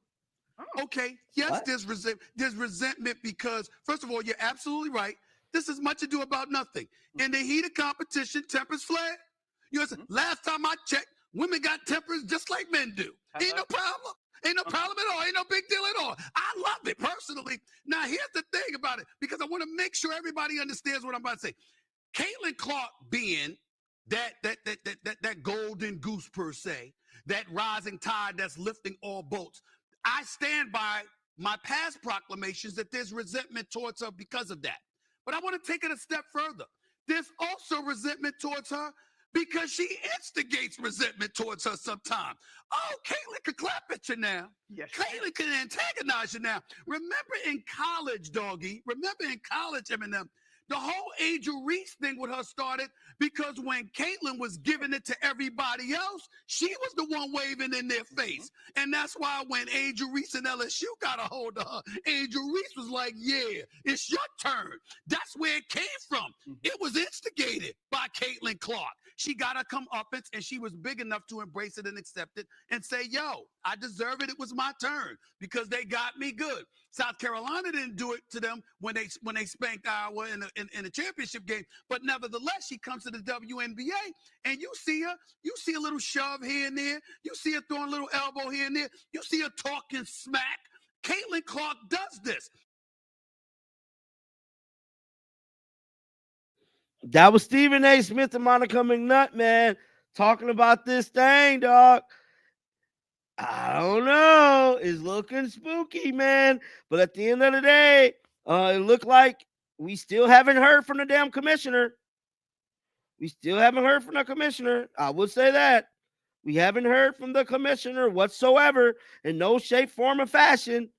Oh. Okay, yes, what? There's resentment because, first of all, you're absolutely right. This is much ado about nothing. In the heat of competition, tempers flare. You know, last time I checked, women got tempers just like men do. Ain't no problem. Ain't no problem at all. Ain't no big deal at all. I love it personally. Now, here's the thing about it, because I want to make sure everybody understands what I'm about to say. Caitlin Clark being that golden goose per se, that rising tide that's lifting all boats. I stand by my past proclamations that there's resentment towards her because of that. But I want to take it a step further. There's also resentment towards her because she instigates resentment towards her sometimes. Oh, Caitlin could clap at you now. Yes, Caitlin can antagonize you now. Remember in college, doggy. Remember in college, Eminem. The whole Angel Reese thing with her started because when Caitlin was giving it to everybody else, she was the one waving in their face. And that's why when Angel Reese and LSU got a hold of her, Angel Reese was like, yeah, it's your turn. That's where it came from. It was instigated by Caitlin Clark. She got to come up and she was big enough to embrace it and accept it and say, yo, I deserve it. It was my turn because they got me good. South Carolina didn't do it to them when they spanked Iowa in the championship game. But nevertheless, she comes to the WNBA and you see a little shove here and there. You see her throwing a little elbow here and there. You see her talking smack. Caitlin Clark does this. That was Stephen A. Smith and Monica McNutt, man, talking about this thing, dog. I don't know. It's looking spooky, man. But at the end of the day, it looked like we still haven't heard from the damn commissioner. I will say that. We haven't heard from the commissioner whatsoever in no shape, form, or fashion.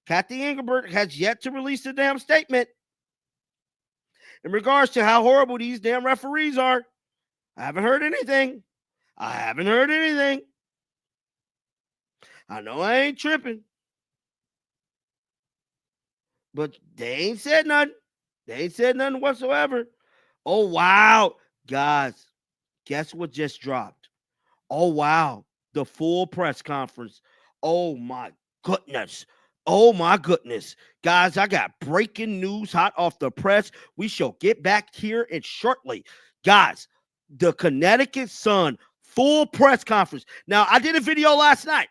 Kathy Engelbert has yet to release a damn statement in regards to how horrible these damn referees are. I haven't heard anything. I know I ain't tripping. But they ain't said nothing. Whatsoever. Oh, wow. Guys, guess what just dropped? Oh, wow. The full press conference. Oh, my goodness. Guys, I got breaking news hot off the press. We shall get back here in shortly. Guys, the Connecticut Sun full press conference. Now, I did a video last night.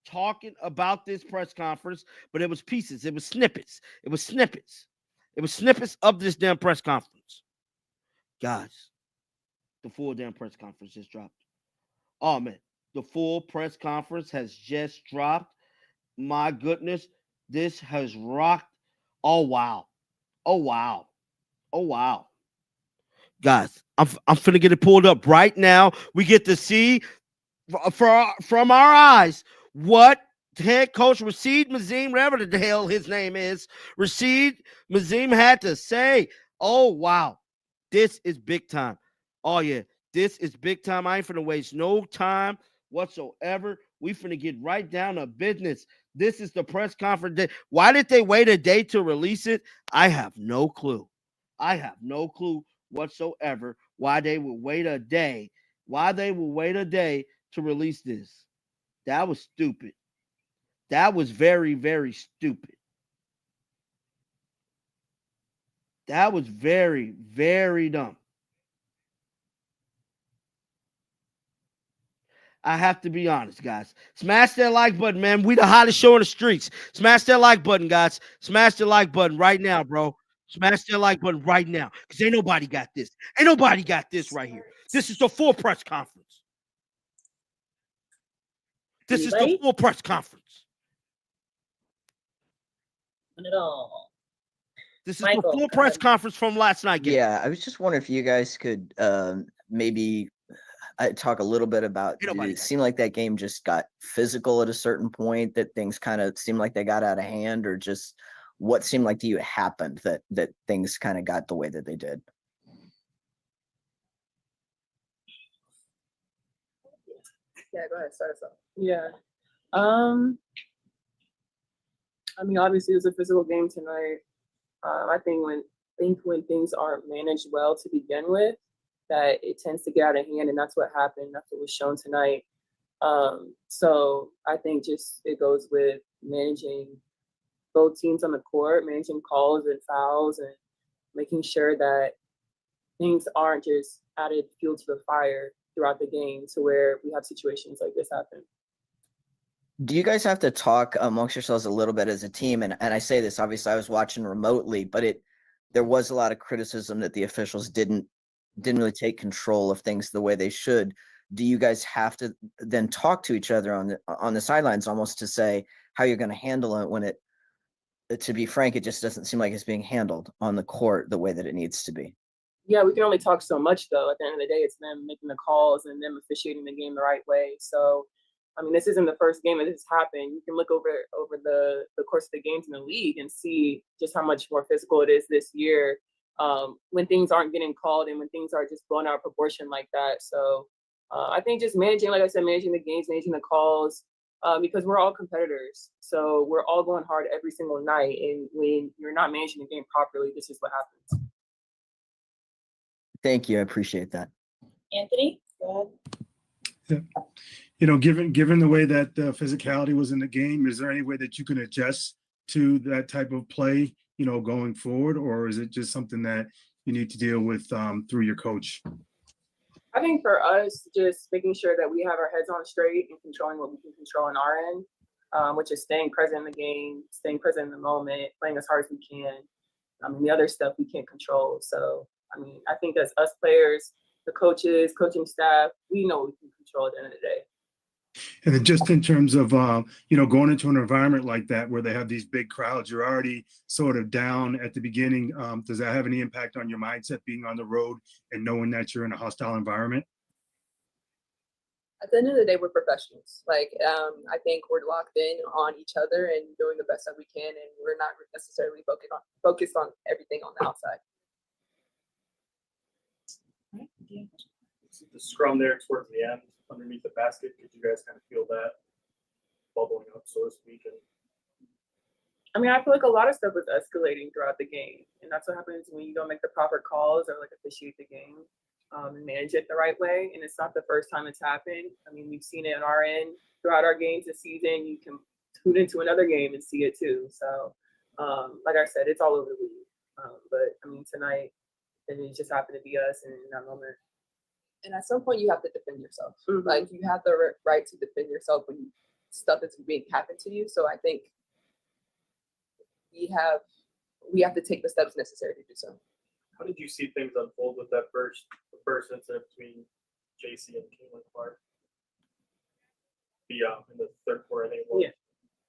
talking about this press conference, but it was pieces. It was snippets. It was snippets. It was snippets of this damn press conference. Guys, the full damn press conference just dropped. Oh, man. The full press conference has just dropped. My goodness. This has rocked. Oh, wow. Oh, wow. Oh, wow. Guys, I'm finna get it pulled up right now. We get to see from our eyes what head coach Rashid Mazim, whatever the hell his name is, Rashid Mazim had to say. Oh, wow. This is big time. Oh, yeah. This is big time. I ain't finna waste no time whatsoever. We finna get right down to business. This is the press conference day. Why did they wait a day to release it? I have no clue. I have no clue whatsoever why they would wait a day. Why they would wait a day to release this. That was stupid. That was very, very stupid. That was very, very dumb. I have to be honest, guys. Smash that like button, man. We the hottest show in the streets. Smash that like button, guys. Smash the like button right now, bro. Smash that like button right now. Because ain't nobody got this. Ain't nobody got this right here. This is the full press conference. This is the full press conference. It all. This is the full press conference from last night. Yeah, I was just wondering if you guys could maybe talk a little bit about, did it seem like that game just got physical at a certain point, that things kind of seemed like they got out of hand, or just what seemed like to you happened that things kind of got the way that they did? Yeah, go ahead, start us off. Yeah. I mean, obviously it was a physical game tonight. I think when things aren't managed well to begin with, that it tends to get out of hand, and that's what happened. That's what was shown tonight. So I think just it goes with managing both teams on the court, managing calls and fouls, and making sure that things aren't just added fuel to the fire throughout the game to where we have situations like this happen. Do you guys have to talk amongst yourselves a little bit as a team? And I say this, obviously I was watching remotely, but there was a lot of criticism that the officials didn't really take control of things the way they should. Do you guys have to then talk to each other on the sidelines almost to say how you're going to handle it when to be frank, it just doesn't seem like it's being handled on the court the way that it needs to be? Yeah, we can only talk so much though. At the end of the day, it's them making the calls and them officiating the game the right way. So, I mean, this isn't the first game that this has happened. You can look over the course of the games in the league and see just how much more physical it is this year when things aren't getting called and when things are just blown out of proportion like that. So I think just managing, like I said, managing the games, managing the calls, because we're all competitors. So we're all going hard every single night. And when you're not managing the game properly, this is what happens. Thank you. I appreciate that. Anthony, go ahead. Yeah. You know, given the way that the physicality was in the game, is there any way that you can adjust to that type of play, you know, going forward, or is it just something that you need to deal with through your coach? I think for us, just making sure that we have our heads on straight and controlling what we can control on our end, which is staying present in the game, staying present in the moment, playing as hard as we can. I mean, the other stuff we can't control. So, I mean, I think as us players, the coaches, coaching staff, we know what we can control at the end of the day. And then just in terms of, you know, going into an environment like that where they have these big crowds, you're already sort of down at the beginning. Does that have any impact on your mindset being on the road and knowing that you're in a hostile environment? At the end of the day, we're professionals. Like, I think we're locked in on each other and doing the best that we can, and we're not necessarily focused on everything on the outside. The scrum there towards the end, underneath the basket, did you guys kind of feel that bubbling up, so to speak? I mean, I feel like a lot of stuff was escalating throughout the game, and that's what happens when you don't make the proper calls or like officiate the game and manage it the right way. And it's not the first time it's happened. I mean, we've seen it on our end throughout our games this season. You can tune into another game and see it too. So, like I said, it's all over the league. But I mean, tonight, it just happened to be us in that moment. And at some point, you have to defend yourself. Mm-hmm. Like, you have the right to defend yourself when stuff that's being happened to you. So I think we have to take the steps necessary to do so. How did you see things unfold with the first incident between JC and Caitlin Clark? In the third quarter, I think it was. Yeah.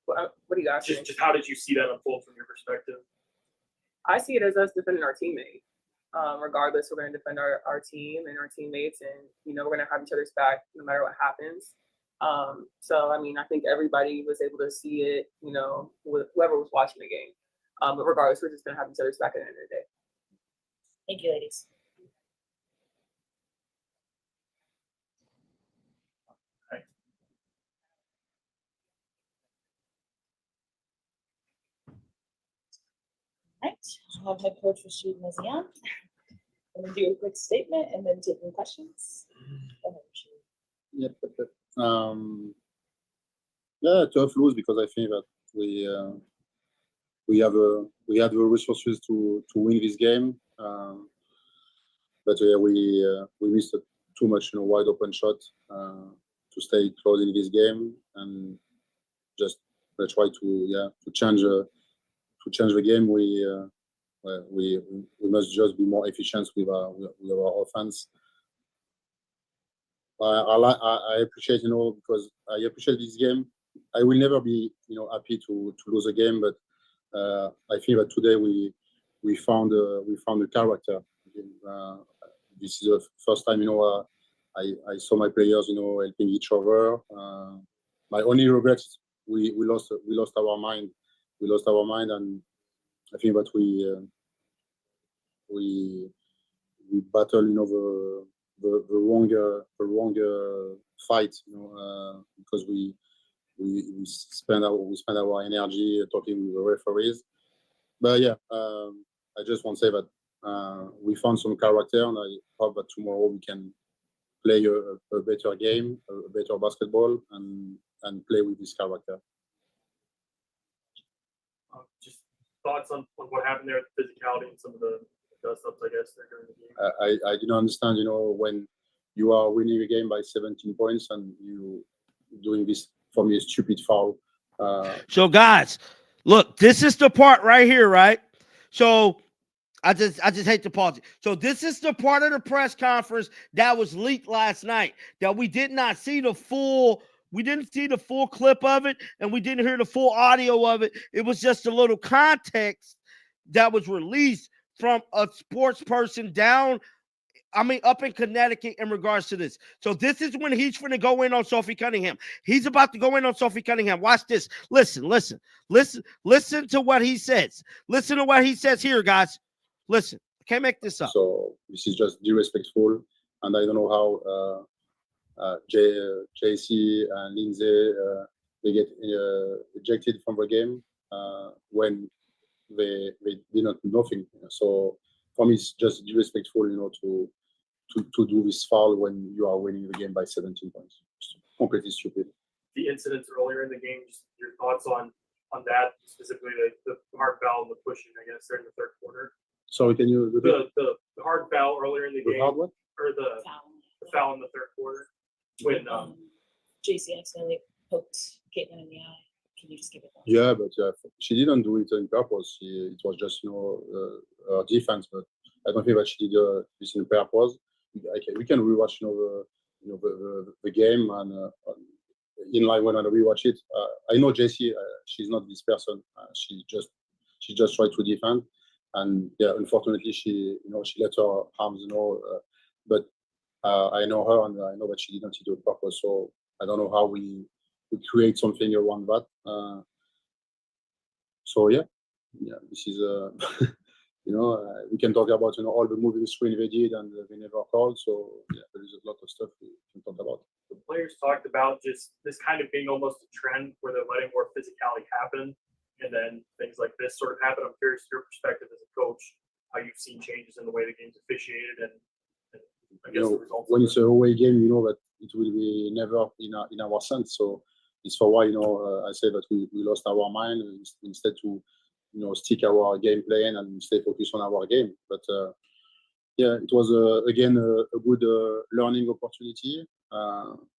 What do you guys think? Just how did you see that unfold from your perspective? I see it as us defending our teammate. Regardless, we're going to defend our team and our teammates, and we're going to have each other's back no matter what happens. So I mean, I think everybody was able to see it, with whoever was watching the game. But regardless, we're just going to have each other's back at the end of the day. Thank you, ladies. Right, I'll have head coach Rashid Mazian. I'm going to do a quick statement and then take any questions. Go ahead, Rashid. Yep. Yeah, tough lose because I think that we have the resources to win this game, but we missed too much wide open shot to stay close in this game, and just try to change the game. We must just be more efficient with our offense. I appreciate because I appreciate this game. I will never be happy to lose a game, but I think that today we found a character. This is the first time I saw my players helping each other. My only regret is we lost our mind. We lost our mind, and I think that we battle the wrong fight because we spend our energy talking with the referees. But yeah, I just want to say that we found some character, and I hope that tomorrow we can play a better game, a better basketball, and play with this character. Just thoughts on what happened there, the physicality and some of the dust-ups, I guess, there during the game. I didn't understand, when you are winning a game by 17 points and you doing this, for me, a stupid foul. So guys, look, this is the part right here, right? So I just hate to pause it. So this is the part of the press conference that was leaked last night that we did not see the full. We didn't see the full clip of it, and we didn't hear the full audio of it. It was just a little context that was released from a sports person up in Connecticut in regards to this. So this is when he's going to go in on Sophie Cunningham. He's about to go in on Sophie Cunningham. Watch this. Listen to what he says. Listen to what he says here, guys. Listen. I can't make this up. So this is just disrespectful, and I don't know how JC and Lindsay they get ejected from the game when they did not do nothing. So for me, it's just disrespectful, to do this foul when you are winning the game by 17 points. It's completely stupid. The incidents earlier in the game, just your thoughts on that, specifically the hard foul and the pushing, I guess, during the third quarter. Sorry, can you repeat? The hard foul earlier in the game, hard what? Or the foul in the third quarter when JC accidentally poked Caitlin in the eye. Can you just give it that? Yeah, but she didn't do it on purpose. It was just her defense, but I don't think that she did this on purpose. We can rewatch the game, and in line when I rewatch it, I know JC. She's not this person. She just tried to defend, and yeah, unfortunately she let her arms but I know her, and I know that she didn't do it on purpose. So I don't know how we create something around that. So yeah, this is we can talk about all the moving screen they did and they never called. So yeah, there is a lot of stuff we can talk about. The players talked about just this kind of being almost a trend where they're letting more physicality happen, and then things like this sort of happen. I'm curious your perspective as a coach, how you've seen changes in the way the game's officiated, and I guess the results. When it's a away game, that it will be never in our sense. So it's for why I say that we lost our mind instead to stick our game plan and stay focused on our game. But yeah, it was again a good learning opportunity.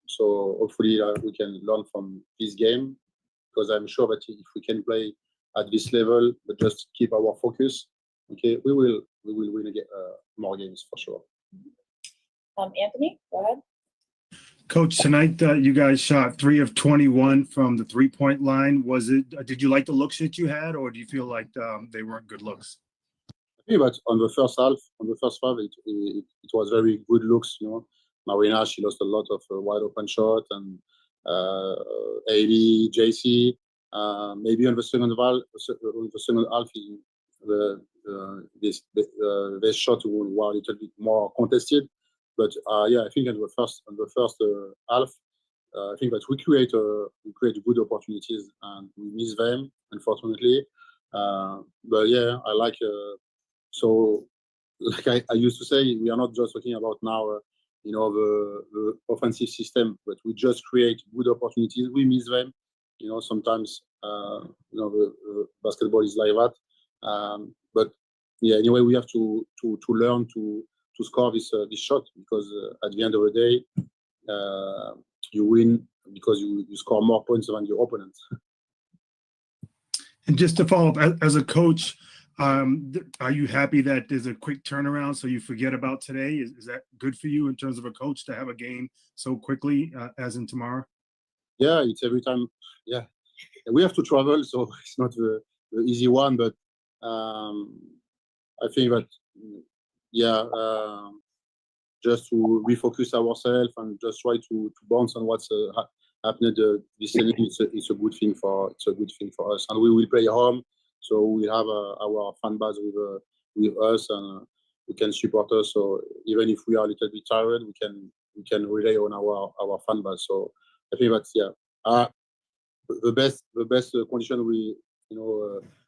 So hopefully we can learn from this game, because I'm sure that if we can play at this level, but just keep our focus, okay, we will win again, more games for sure. Anthony, go ahead. Coach, tonight you guys shot 3 of 21 from the 3-point line. Did you like the looks that you had, or do you feel like they weren't good looks? I think that on the first half, it was very good looks. Marina, she lost a lot of wide open shot, and Ailey, JC, maybe on the second half, their shots were a little bit more contested. But I think on the first half, I think that we create good opportunities and we miss them, unfortunately. But yeah, I like. So, like I used to say, we are not just talking about now, the offensive system, but we just create good opportunities. We miss them. Sometimes, the basketball is like that. But yeah, anyway, we have to learn to score this shot, because at the end of the day, you win because you score more points than your opponents. And just to follow up, as a coach, are you happy that there's a quick turnaround so you forget about today? Is that good for you in terms of a coach to have a game so quickly as in tomorrow? Yeah, it's every time. Yeah, we have to travel, so it's not the easy one. But I think that just to refocus ourselves and just try to bounce on what's happened this season. It's a good thing for us, and we will play home, so we have our fan base with us, and we can support us. So even if we are a little bit tired, we can rely on our fan base. So I think that's the best condition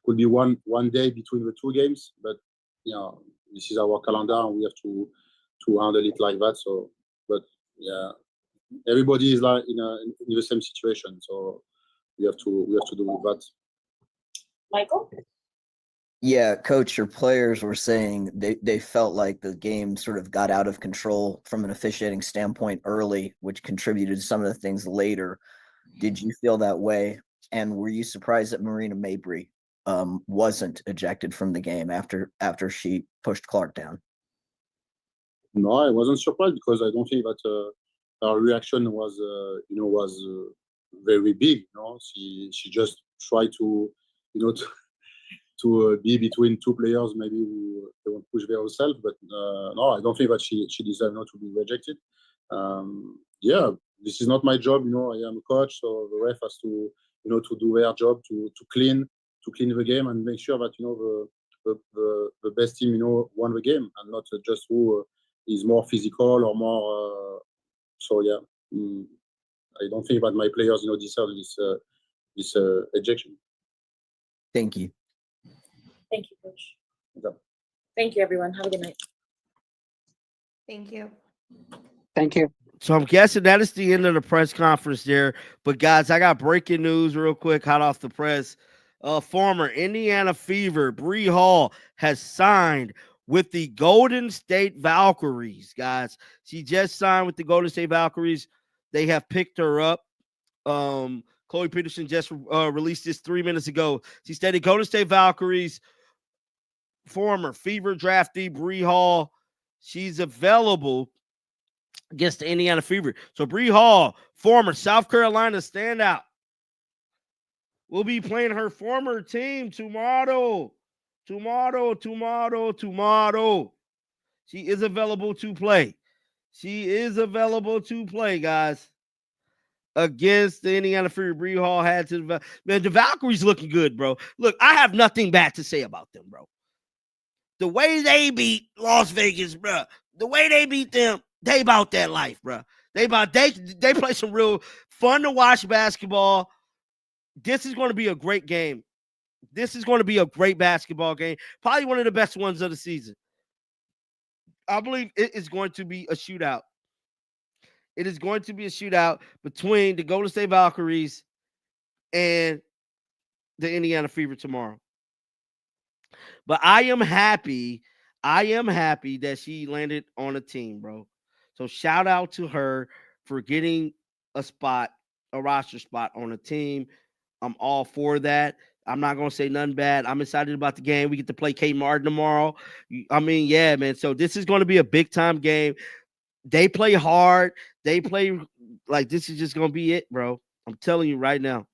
could be one day between the two games, but this is our calendar and we have to handle it like that. So, but yeah, everybody is like in the same situation, so we have to do with that. Michael? Yeah, Coach, your players were saying they felt like the game sort of got out of control from an officiating standpoint early, which contributed to some of the things later. Did you feel that way? And were you surprised that Marina Mabry wasn't ejected from the game after she pushed Clark down? No, I wasn't surprised, because I don't think that her reaction was very big. She just tried to to be between two players, maybe who they won't push themselves. But no, I don't think that she deserves not to be rejected. Yeah, this is not my job. I am a coach, so the ref has to to do their job, to clean the game and make sure that the best team won the game, and not just who is more physical or more. So yeah, I don't think that my players deserve this ejection. Thank you. Thank you, Coach. Yeah. Thank you, everyone. Have a good night. Thank you. Thank you. So I'm guessing that is the end of the press conference there. But guys, I got breaking news real quick, hot off the press. Former Indiana Fever Bree Hall has signed with the Golden State Valkyries, guys. She just signed with the Golden State Valkyries. They have picked her up. Chloe Peterson just released this 3 minutes ago. She stated Golden State Valkyries, former Fever draftee Bree Hall. She's available against the Indiana Fever. So Bree Hall, former South Carolina standout, will be playing her former team tomorrow. She is available to play. Guys. Against the Indiana Fever. Bree Hall had to. Man, the Valkyries looking good, bro. Look, I have nothing bad to say about them, bro. The way they beat Las Vegas, bro. The way they beat them, they about that life, bro. They play some real fun to watch basketball. This is going to be a great game. This is going to be a great basketball game. Probably one of the best ones of the season. I believe it is going to be a shootout. It is going to be a shootout between the Golden State Valkyries and the Indiana Fever tomorrow. But I am happy that she landed on a team, bro. So shout out to her for getting a spot, a roster spot on a team. I'm all for that. I'm not going to say nothing bad. I'm excited about the game. We get to play K Martin tomorrow. I mean, yeah, man. So this is going to be a big time game. They play hard. They play like this is just going to be it, bro. I'm telling you right now.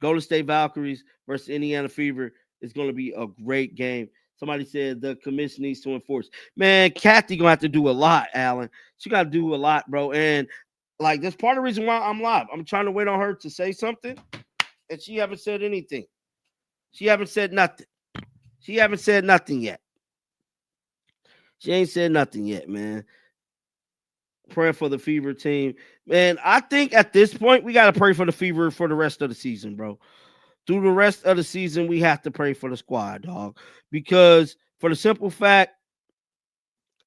Golden State Valkyries versus Indiana Fever is going to be a great game. Somebody said the commission needs to enforce. Man, Kathy going to have to do a lot, Alan. She got to do a lot, bro. And like that's part of the reason why I'm live. I'm trying to wait on her to say something, and she haven't said anything. She haven't said nothing. She haven't said nothing yet. She ain't said nothing yet, man. Praying for the Fever team. Man, I think at this point, we got to pray for the Fever for the rest of the season, bro. Through the rest of the season, we have to pray for the squad, dog. Because for the simple fact,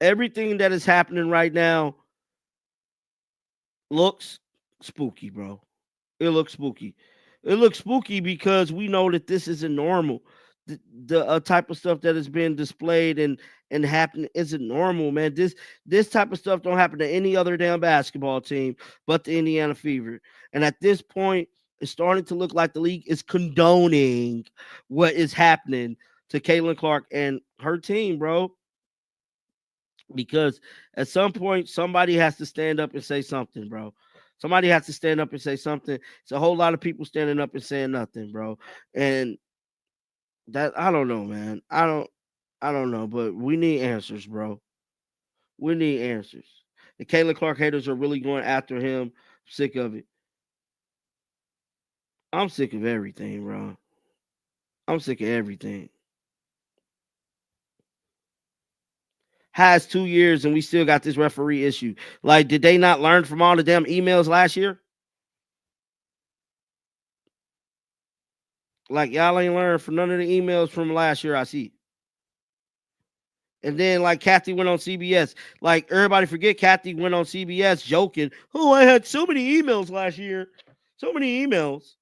everything that is happening right now looks spooky, bro. It looks spooky. It looks spooky because we know that this isn't normal. The type of stuff that is being displayed and happening isn't normal, man. This type of stuff don't happen to any other damn basketball team but the Indiana Fever. And at this point, it's starting to look like the league is condoning what is happening to Caitlin Clark and her team, bro. Because at some point, somebody has to stand up and say something, bro. Somebody has to stand up and say something. It's a whole lot of people standing up and saying nothing, bro. And that I don't know, man. I don't know, but we need answers, bro. We need answers. The Caitlin Clark haters are really going after him. I'm sick of it. I'm sick of everything, bro. I'm sick of everything. Has 2 years and we still got this referee issue. Like, did they not learn from all the damn emails last year? Like, y'all ain't learned from none of the emails from last year, I see. And then, like, Kathy went on CBS. Like, everybody forget Kathy went on CBS joking. Oh, I had so many emails last year. So many emails.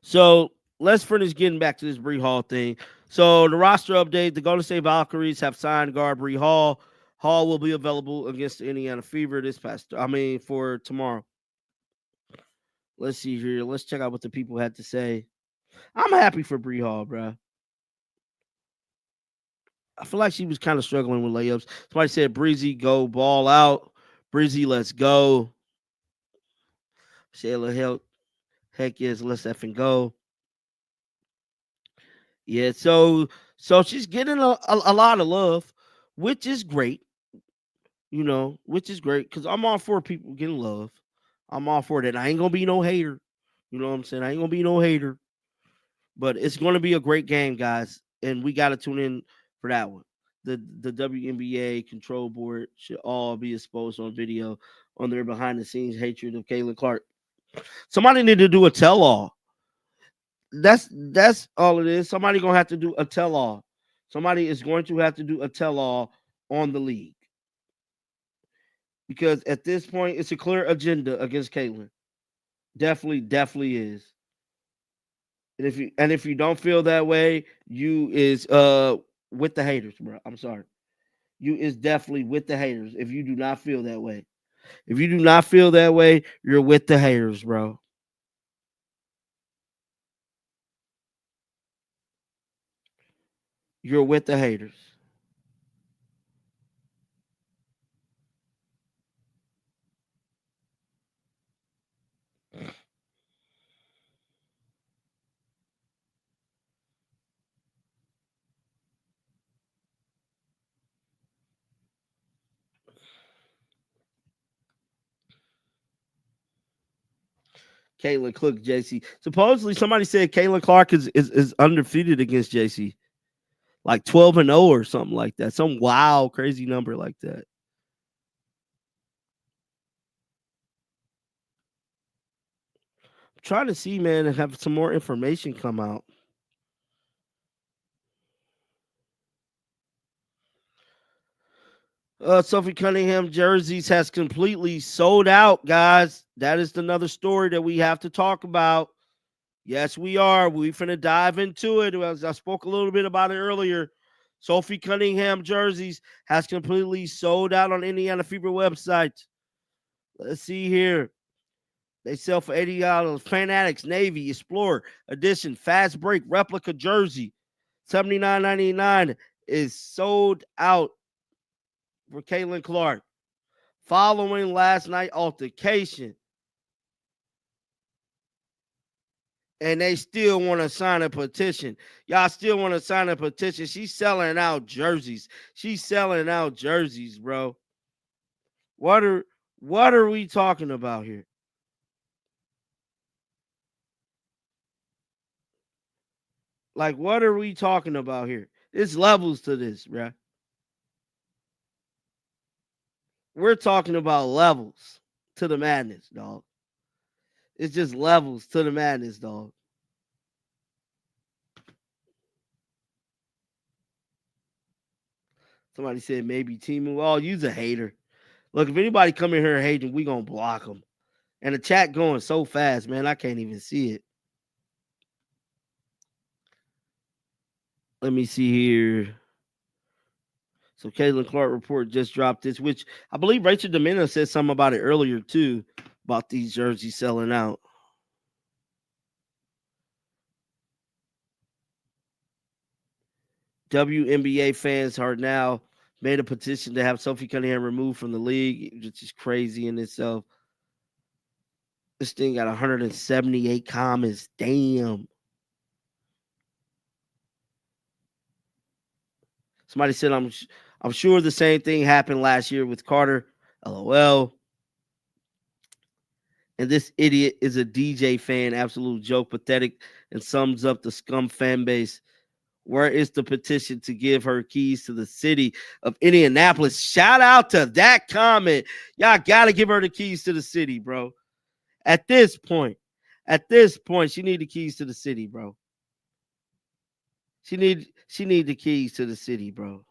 So, let's finish getting back to this Bree Hall thing. So, the roster update, the Golden State Valkyries have signed guard Bree Hall. Hall will be available against the Indiana Fever for tomorrow. Let's see here. Let's check out what the people had to say. I'm happy for Bree Hall, bro. I feel like she was kind of struggling with layups. Somebody said, Breezy, go ball out. Breezy, let's go. Shayla, heck yes, let's effing go. Yeah, so she's getting a lot of love, which is great. You know, which is great because I'm all for people getting love. I'm all for that. I ain't going to be no hater. You know what I'm saying? I ain't going to be no hater. But it's going to be a great game, guys, and we got to tune in for that one. The WNBA control board should all be exposed on video on their behind-the-scenes hatred of Caitlin Clark. Somebody need to do a tell-all. That's all it is. Somebody going to have to do a tell-all. Somebody is going to have to do a tell-all on the league. Because at this point, it's a clear agenda against Caitlin. Definitely is. And if you don't feel that way, you is with the haters, bro. I'm sorry. You is definitely with the haters if you do not feel that way. If you do not feel that way, you're with the haters, bro. You're with the haters. Caitlin Clark, JC. Supposedly, somebody said Caitlin Clark is undefeated against JC. Like 12-0 or something like that. Some wild, crazy number like that. I'm trying to see, man, and have some more information come out. Sophie Cunningham jerseys has completely sold out, guys. That is another story that we have to talk about. Yes, we are. We finna dive into it. As I spoke a little bit about it earlier. Sophie Cunningham jerseys has completely sold out on Indiana Fever website. Let's see here. They sell for $80. Fanatics Navy Explorer Edition Fast Break replica jersey, $79.99 is sold out for Caitlin Clark. Following last night altercation, and they still want to sign a petition. Y'all still want to sign a petition. She's selling out jerseys. She's selling out jerseys, bro. What are we talking about here? Like, what are we talking about here? It's levels to this, bro. We're talking about levels to the madness, dog. It's just levels to the madness, dog. Somebody said maybe Timu. Oh, you's a hater. Look, if anybody come in here hating, we gonna block them. And the chat going so fast, man, I can't even see it. Let me see here. So Caitlin Clark report just dropped this, which I believe Rachel Domino said something about it earlier too, about these jerseys selling out. WNBA fans are now made a petition to have Sophie Cunningham removed from the league, which is crazy in itself. This thing got 178 comments. Damn. Somebody said, I'm sure the same thing happened last year with Carter. LOL. And this idiot is a DJ fan. Absolute joke. Pathetic. And sums up the scum fan base. Where is the petition to give her keys to the city of Indianapolis? Shout out to that comment. Y'all got to give her the keys to the city, bro. At this point, she need the keys to the city, bro. She need the keys to the city, bro.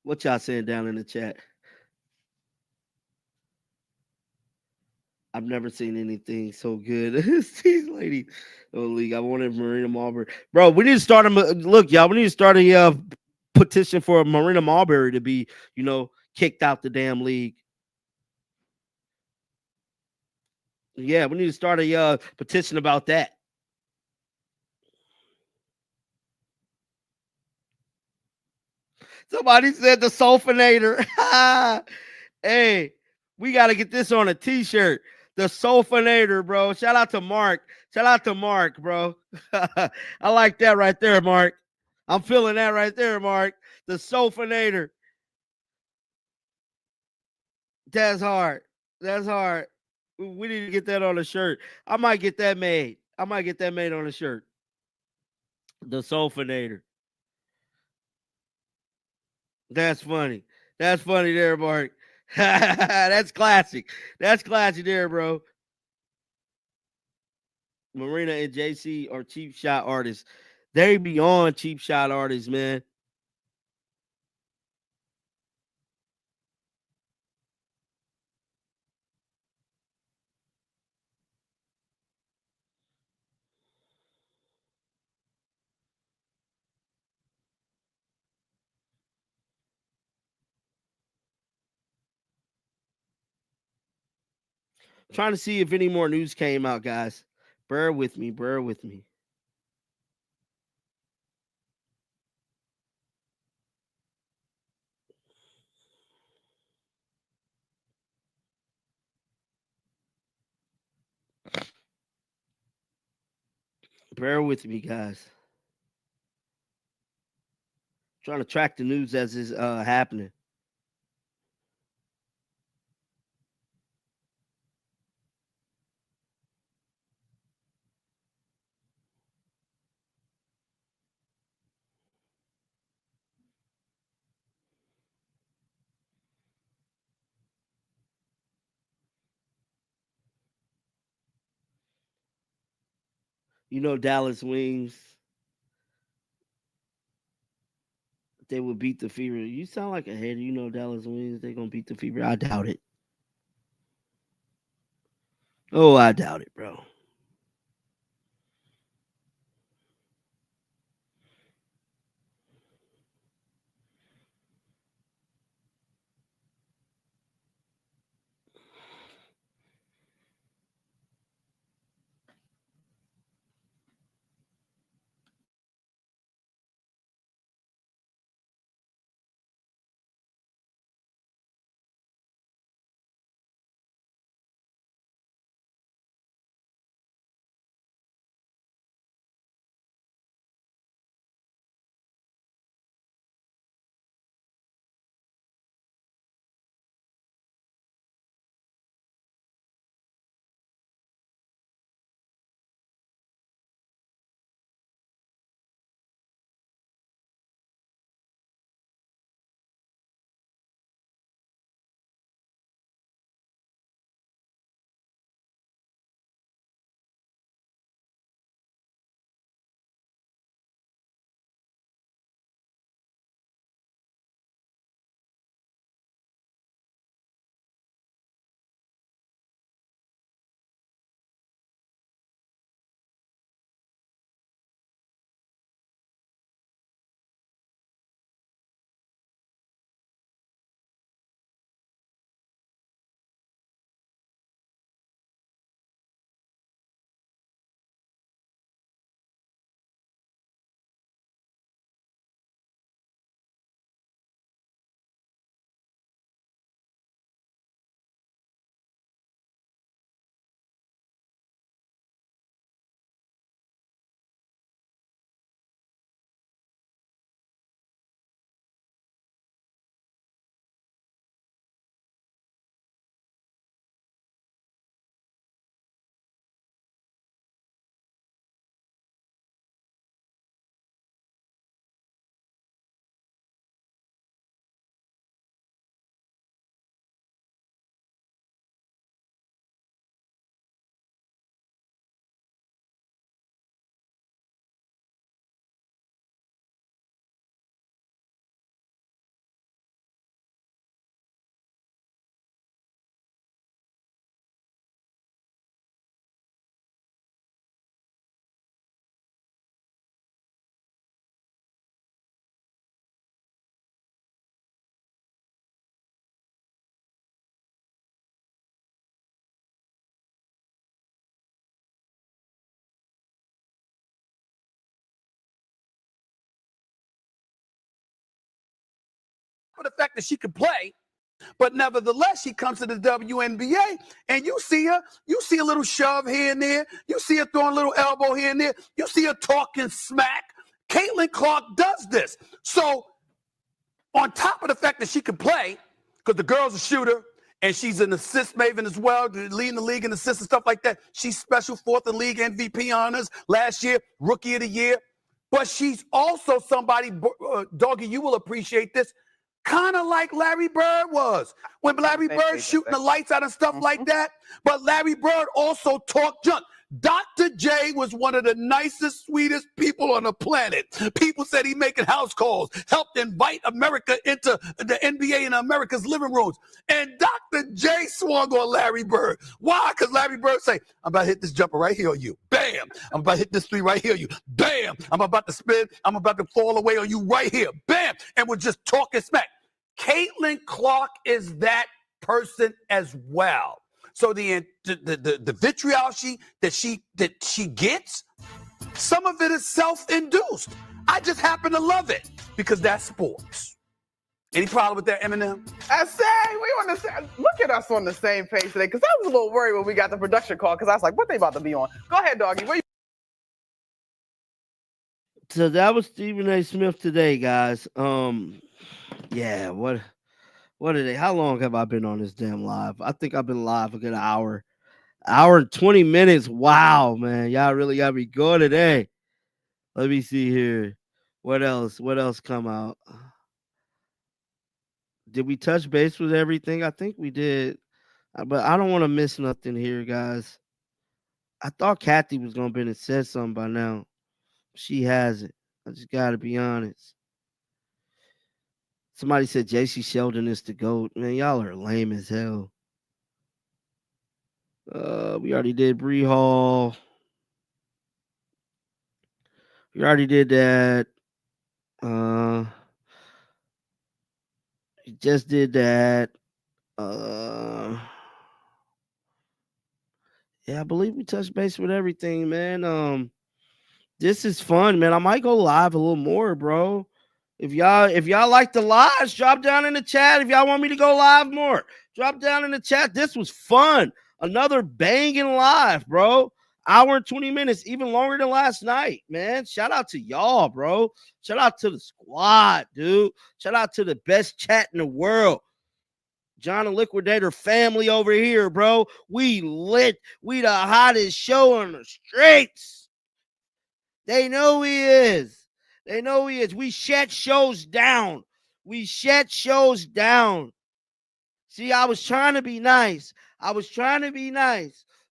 What y'all saying down in the chat? I've never seen anything so good. These ladies, league. I wanted Marina Marbury, bro. We need to start look, y'all. We need to start a petition for Marina Marbury to be, kicked out the damn league. Yeah, we need to start a petition about that. Somebody said the sulfonator. Hey, we got to get this on a t-shirt. The sulfonator, bro. Shout out to Mark. Bro. I like that right there, Mark. I'm feeling that right there, Mark. The sulfonator. That's hard. We need to get that on a shirt. I might get that made on a shirt. The sulfonator. That's funny. There, Mark. That's classic. There, bro. Marina and JC are cheap shot artists. They beyond cheap shot artists, man. Trying to see if any more news came out, guys. Bear with me. Bear with me, guys. Trying to track the news as it's happening. Dallas Wings. They will beat the Fever. You sound like a hater. You know Dallas wins. They're gonna beat the Fever. I doubt it. Oh, I doubt it, bro. For the fact that she could play, but nevertheless, she comes to the WNBA, and you see a little shove here and there. You see her throwing a little elbow here and there. You see her talking smack. Caitlin Clark does this. So on top of the fact that she can play, because the girl's a shooter, and she's an assist maven as well, leading the league in assists and stuff like that. She's special, 4th in league MVP honors last year, rookie of the year. But she's also somebody, Doggy, you will appreciate this, kind of like Larry Bird was. When Larry Bird shooting the lights out and stuff like that, but Larry Bird also talked junk. Dr. J was one of the nicest, sweetest people on the planet. People said he making house calls, helped invite America into the NBA in America's living rooms. And Dr. J swung on Larry Bird. Why? Because Larry Bird say, I'm about to hit this jumper right here on you. Bam. I'm about to hit this three right here on you. Bam. I'm about to spin. I'm about to fall away on you right here. Bam. And we're just talking smack. Caitlin Clark is that person as well. So the vitriol that she gets, some of it is self-induced. I just happen to love it because that's sports. Any problem with that, Eminem? I say we on the same. Look at us on the same page today. Because I was a little worried when we got the production call. Because I was like, "What they about to be on?" Go ahead, Doggy. So that was Stephen A. Smith today, guys. Yeah, what are they? How long have I been on this damn live? I think I've been live a good hour and 20 minutes. Wow, man. Y'all really got me going today. Let me see here. What else come out? Did we touch base with everything? I think we did. But I don't want to miss nothing here, guys. I thought Kathy was going to be and said something by now. She hasn't. I just got to be honest. Somebody said J.C. Sheldon is the GOAT. Man, y'all are lame as hell. We already did Bree Hall. We already did that. We just did that. Yeah, I believe we touched base with everything, man. This is fun, man. I might go live a little more, bro. If y'all like the lives, drop down in the chat. If y'all want me to go live more, drop down in the chat. This was fun. Another banging live, bro. Hour and 20 minutes, even longer than last night, man. Shout out to y'all, bro. Shout out to the squad, dude. Shout out to the best chat in the world. John and Liquidator family over here, bro. We lit. We the hottest show on the streets. They know he is. They know he is. We shut shows down. We shut shows down. See, I was trying to be nice.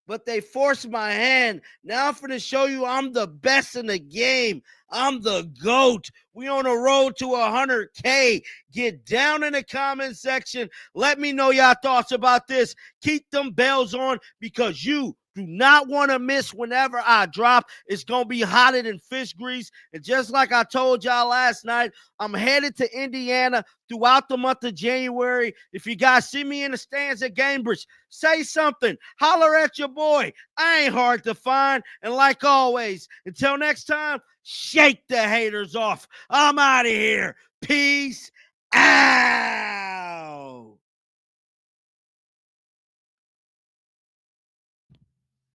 But they forced my hand. Now I'm finna show you I'm the best in the game. I'm the GOAT. We on the road to 100K. Get down in the comment section. Let me know y'all thoughts about this. Keep them bells on because you do not want to miss whenever I drop. It's going to be hotter than fish grease. And just like I told y'all last night, I'm headed to Indiana throughout the month of January. If you guys see me in the stands at Cambridge, say something. Holler at your boy. I ain't hard to find. And like always, until next time, shake the haters off. I'm out of here. Peace out.